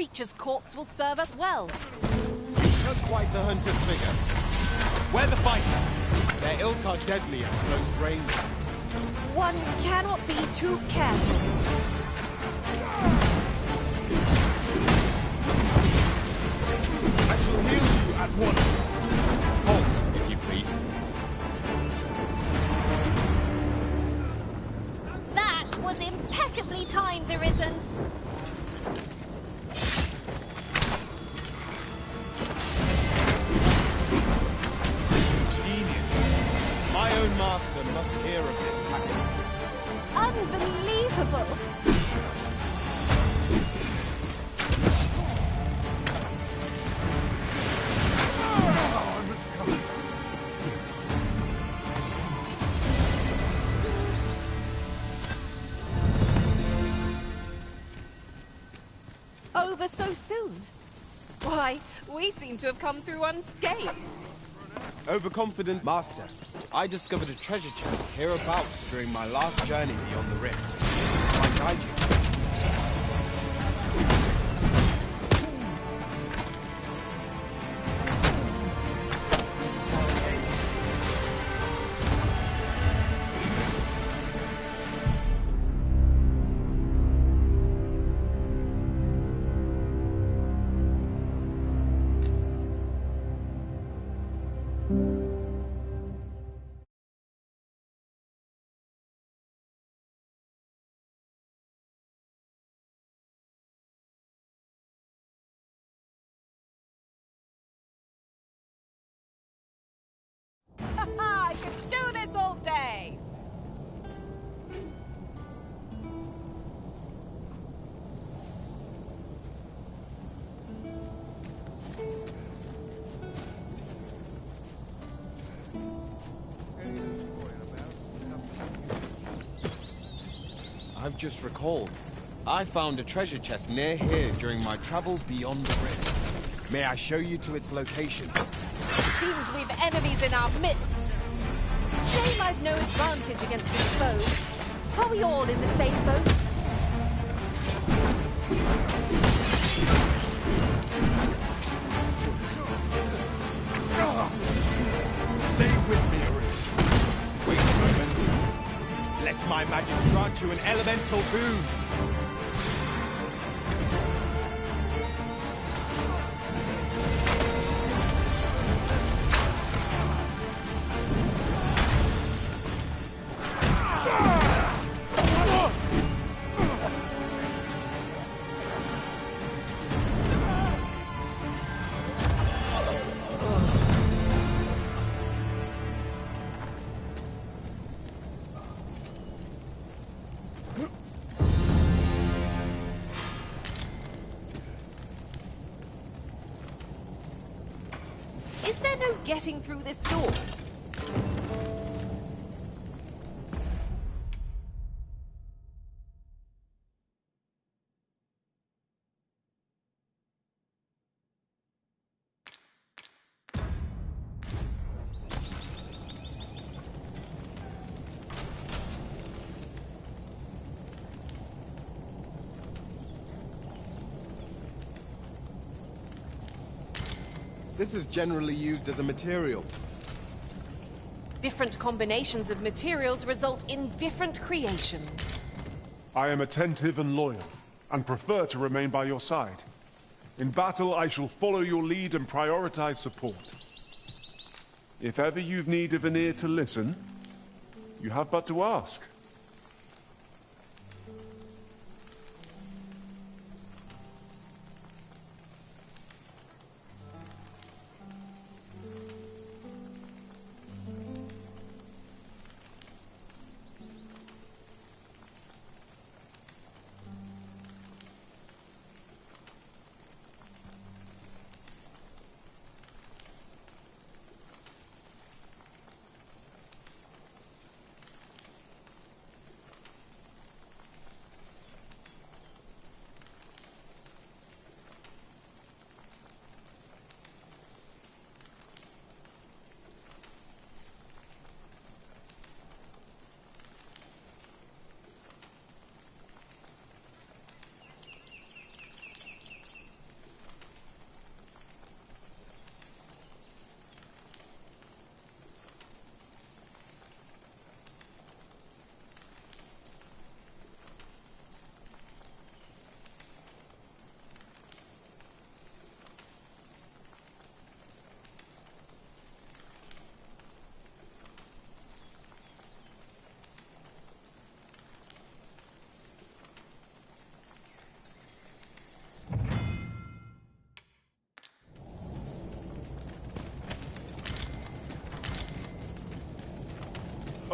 creature's corpse will serve us well. Not quite the hunter's figure. We're the fighter. Their ilk are deadly at close range. One cannot be too careful. I shall heal you at once. Halt, if you please. That was impeccably timed, Arisen. Genius. My own master must hear of this tactic. Unbelievable! Over so soon? Why, we seem to have come through unscathed. Overconfident master. I discovered a treasure chest hereabouts during my last journey beyond the rift. I guide you. I could do this all day! I've just recalled. I found a treasure chest near here during my travels beyond the rift. May I show you to its location? Seems we've enemies in our midst. Shame I've no advantage against these foes. Are we all in the same boat? Stay with me, Arisen. Wait a moment. Let my magics grant you an elemental boon. Is there no getting through this door? This is generally used as a material. Different combinations of materials result in different creations. I am attentive and loyal, and prefer to remain by your side. In battle, I shall follow your lead and prioritize support. If ever you've need of an ear to listen, you have but to ask.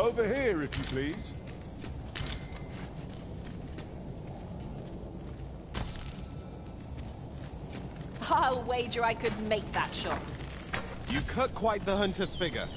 Over here, if you please. I'll wager I could make that shot. You cut quite the hunter's figure.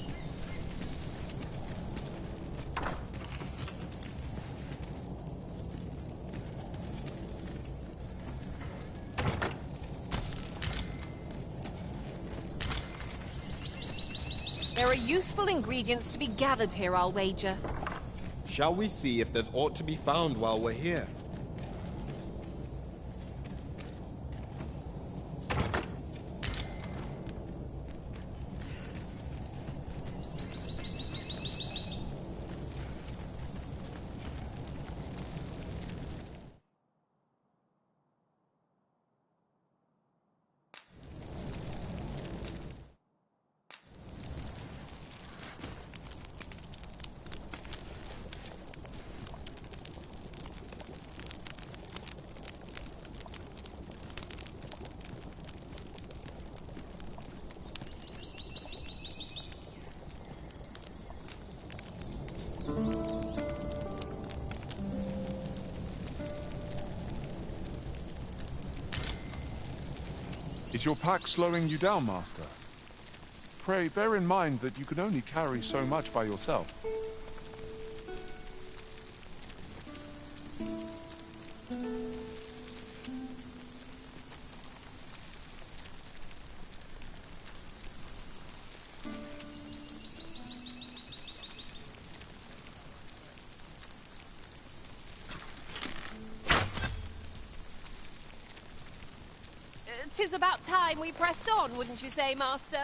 There are useful ingredients to be gathered here, I'll wager. Shall we see if there's aught to be found while we're here? Is your pack slowing you down, Master? Pray bear in mind that you can only carry so much by yourself. Tis about time we pressed on, wouldn't you say, Master?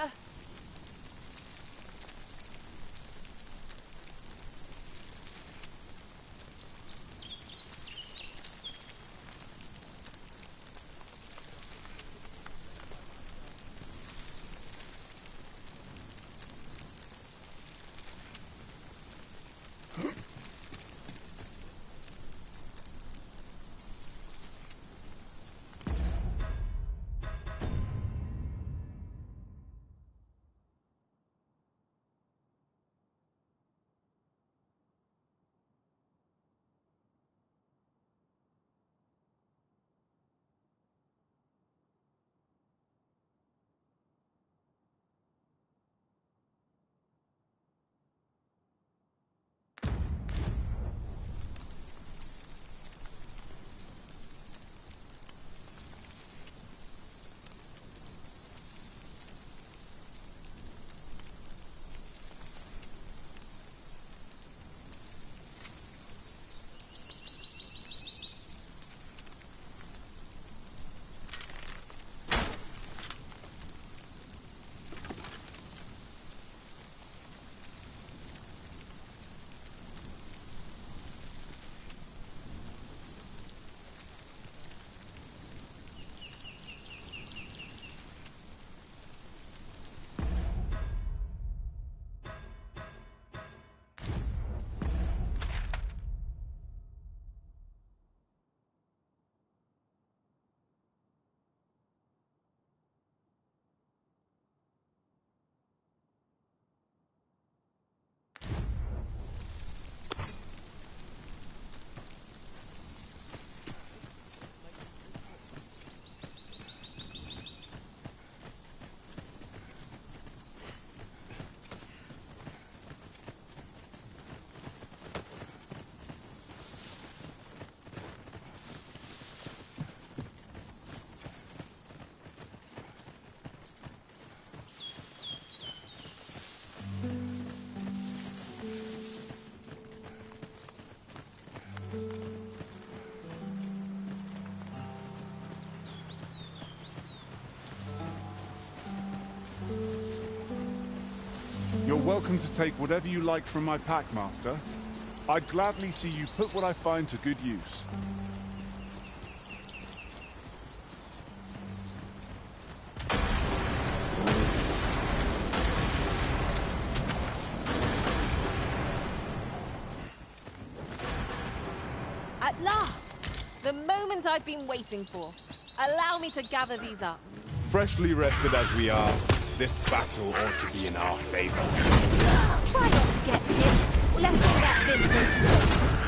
You're welcome to take whatever you like from my pack, Master. I'd gladly see you put what I find to good use. At last! The moment I've been waiting for. Allow me to gather these up. Freshly rested as we are, this battle ought to be in our favor. Try not to get hit. Lest all that vim go to waste.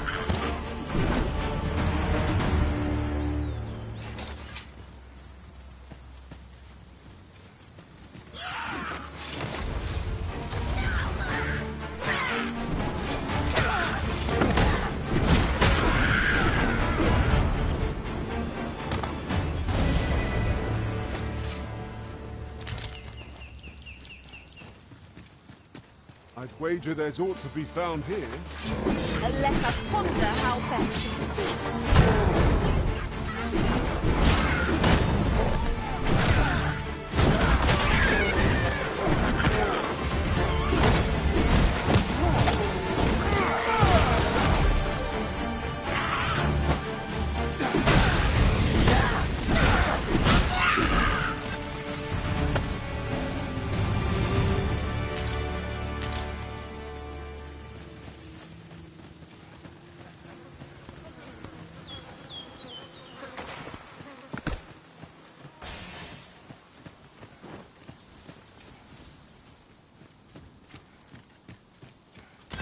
I'd wager there's aught to be found here. Let us ponder how best to proceed.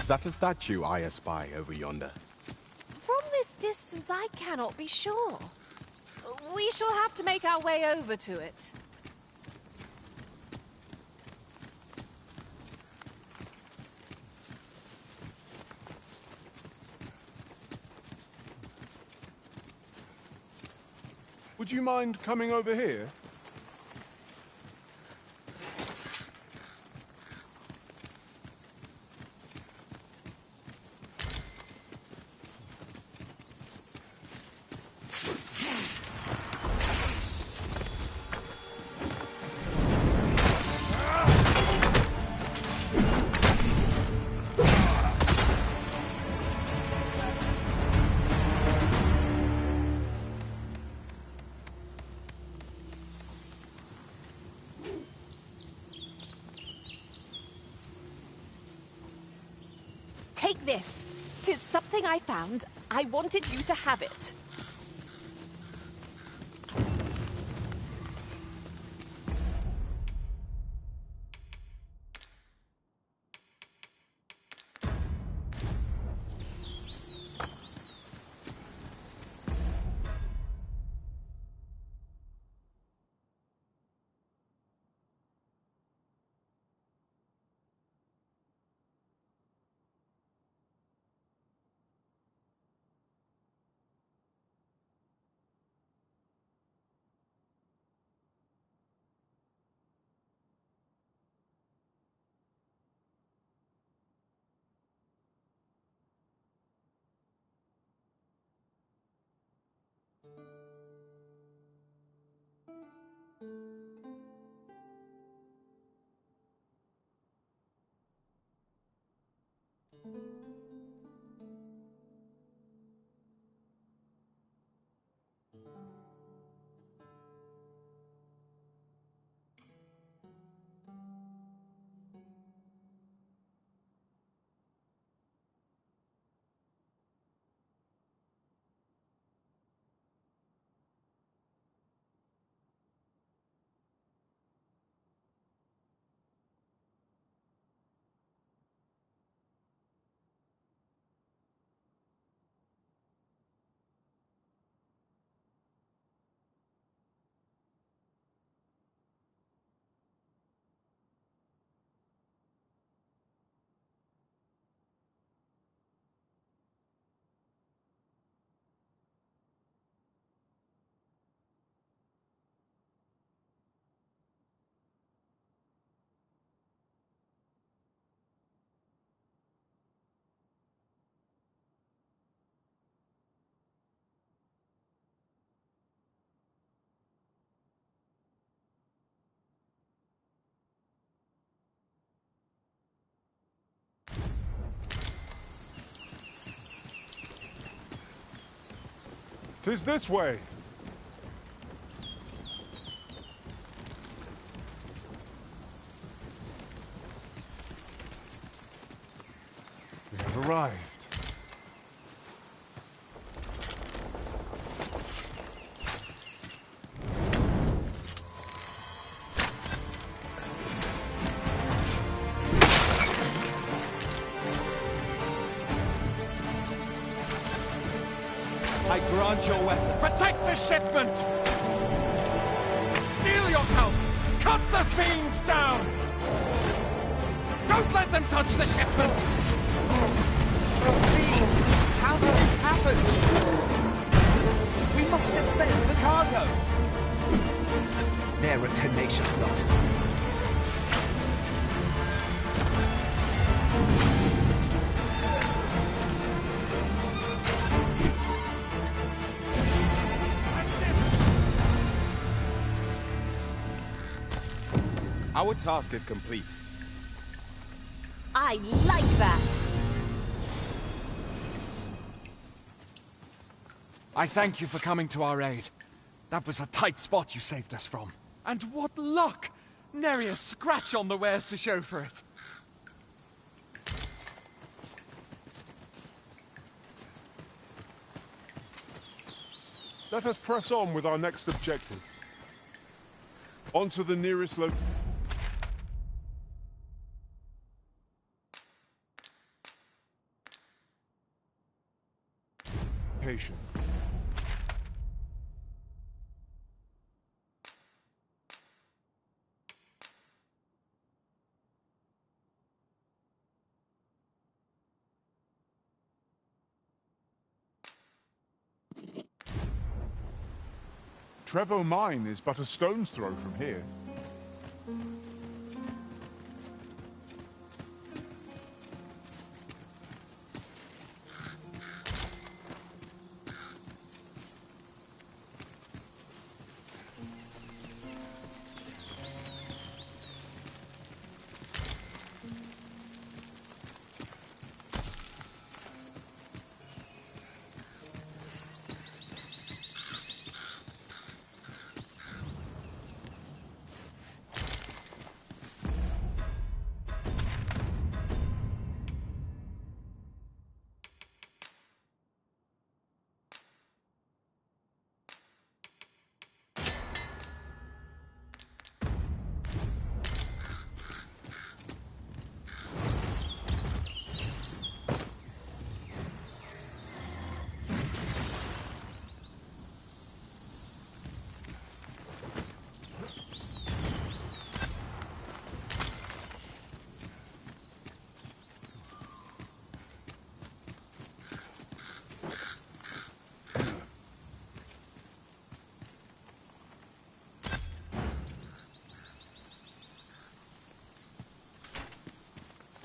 Is that a statue I espy over yonder? From this distance, I cannot be sure. We shall have to make our way over to it. Would you mind coming over here? Take this. 'Tis something I found. I wanted you to have it. "'Tis this way. We have arrived. I grant your weapon. Protect the shipment! Steel yourselves! Cut the fiends down! Don't let them touch the shipment! How did this happen? We must defend the cargo! They're a tenacious lot. Our task is complete. I like that! I thank you for coming to our aid. That was a tight spot you saved us from. And what luck! Nary a scratch on the wares to show for it. Let us press on with our next objective. On to the nearest location. Trevo Mine is but a stone's throw from here.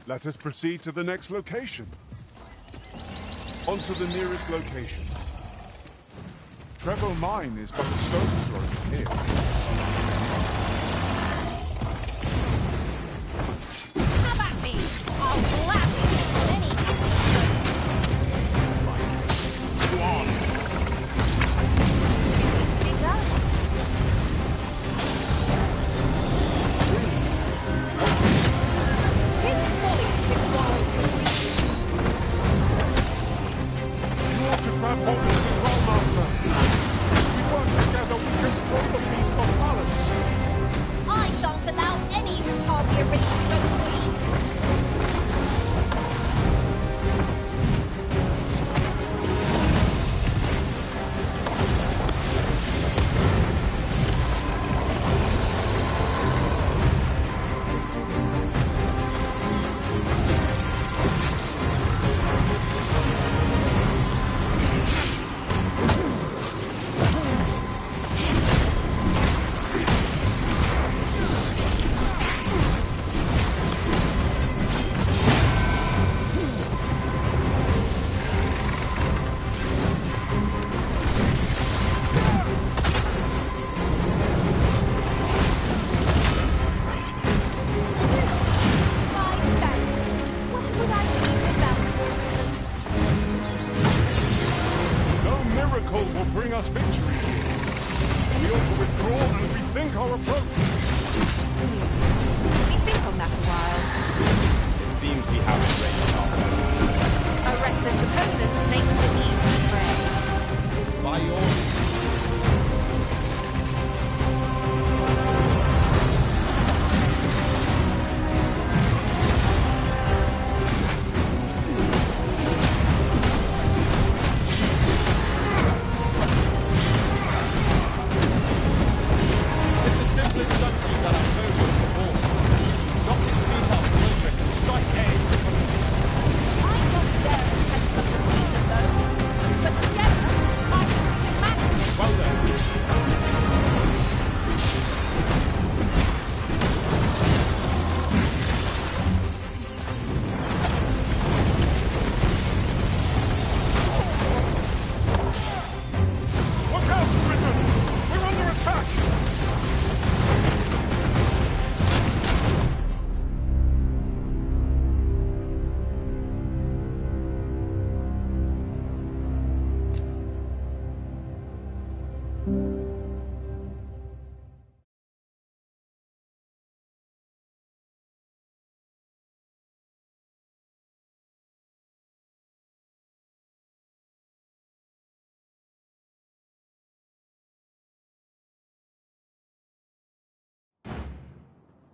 Let us proceed to the next location. On to the nearest location. Trevo Mine is but a stone's throw from here. Have at me! I'll gladly take anything! Right. Go on! Be done. Tis folly to give laurels with weakness. You ought to grab hold of the control master. As we work together, we can throw the piece for balance. I shan't allow any who can't be arisen to go free. No miracle will bring us victory here. We ought to withdraw and rethink our approach. We think on that a while. It seems we haven't raised our weapon. A reckless opponent makes for easy prey. By your leave.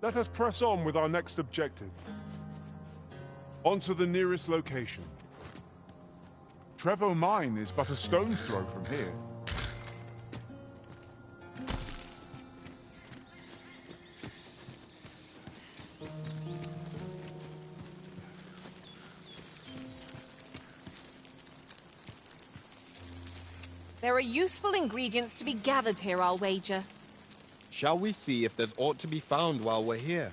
Let us press on with our next objective. On to the nearest location. Trevo Mine is but a stone's throw from here. There are useful ingredients to be gathered here, I'll wager. Shall we see if there's aught to be found while we're here?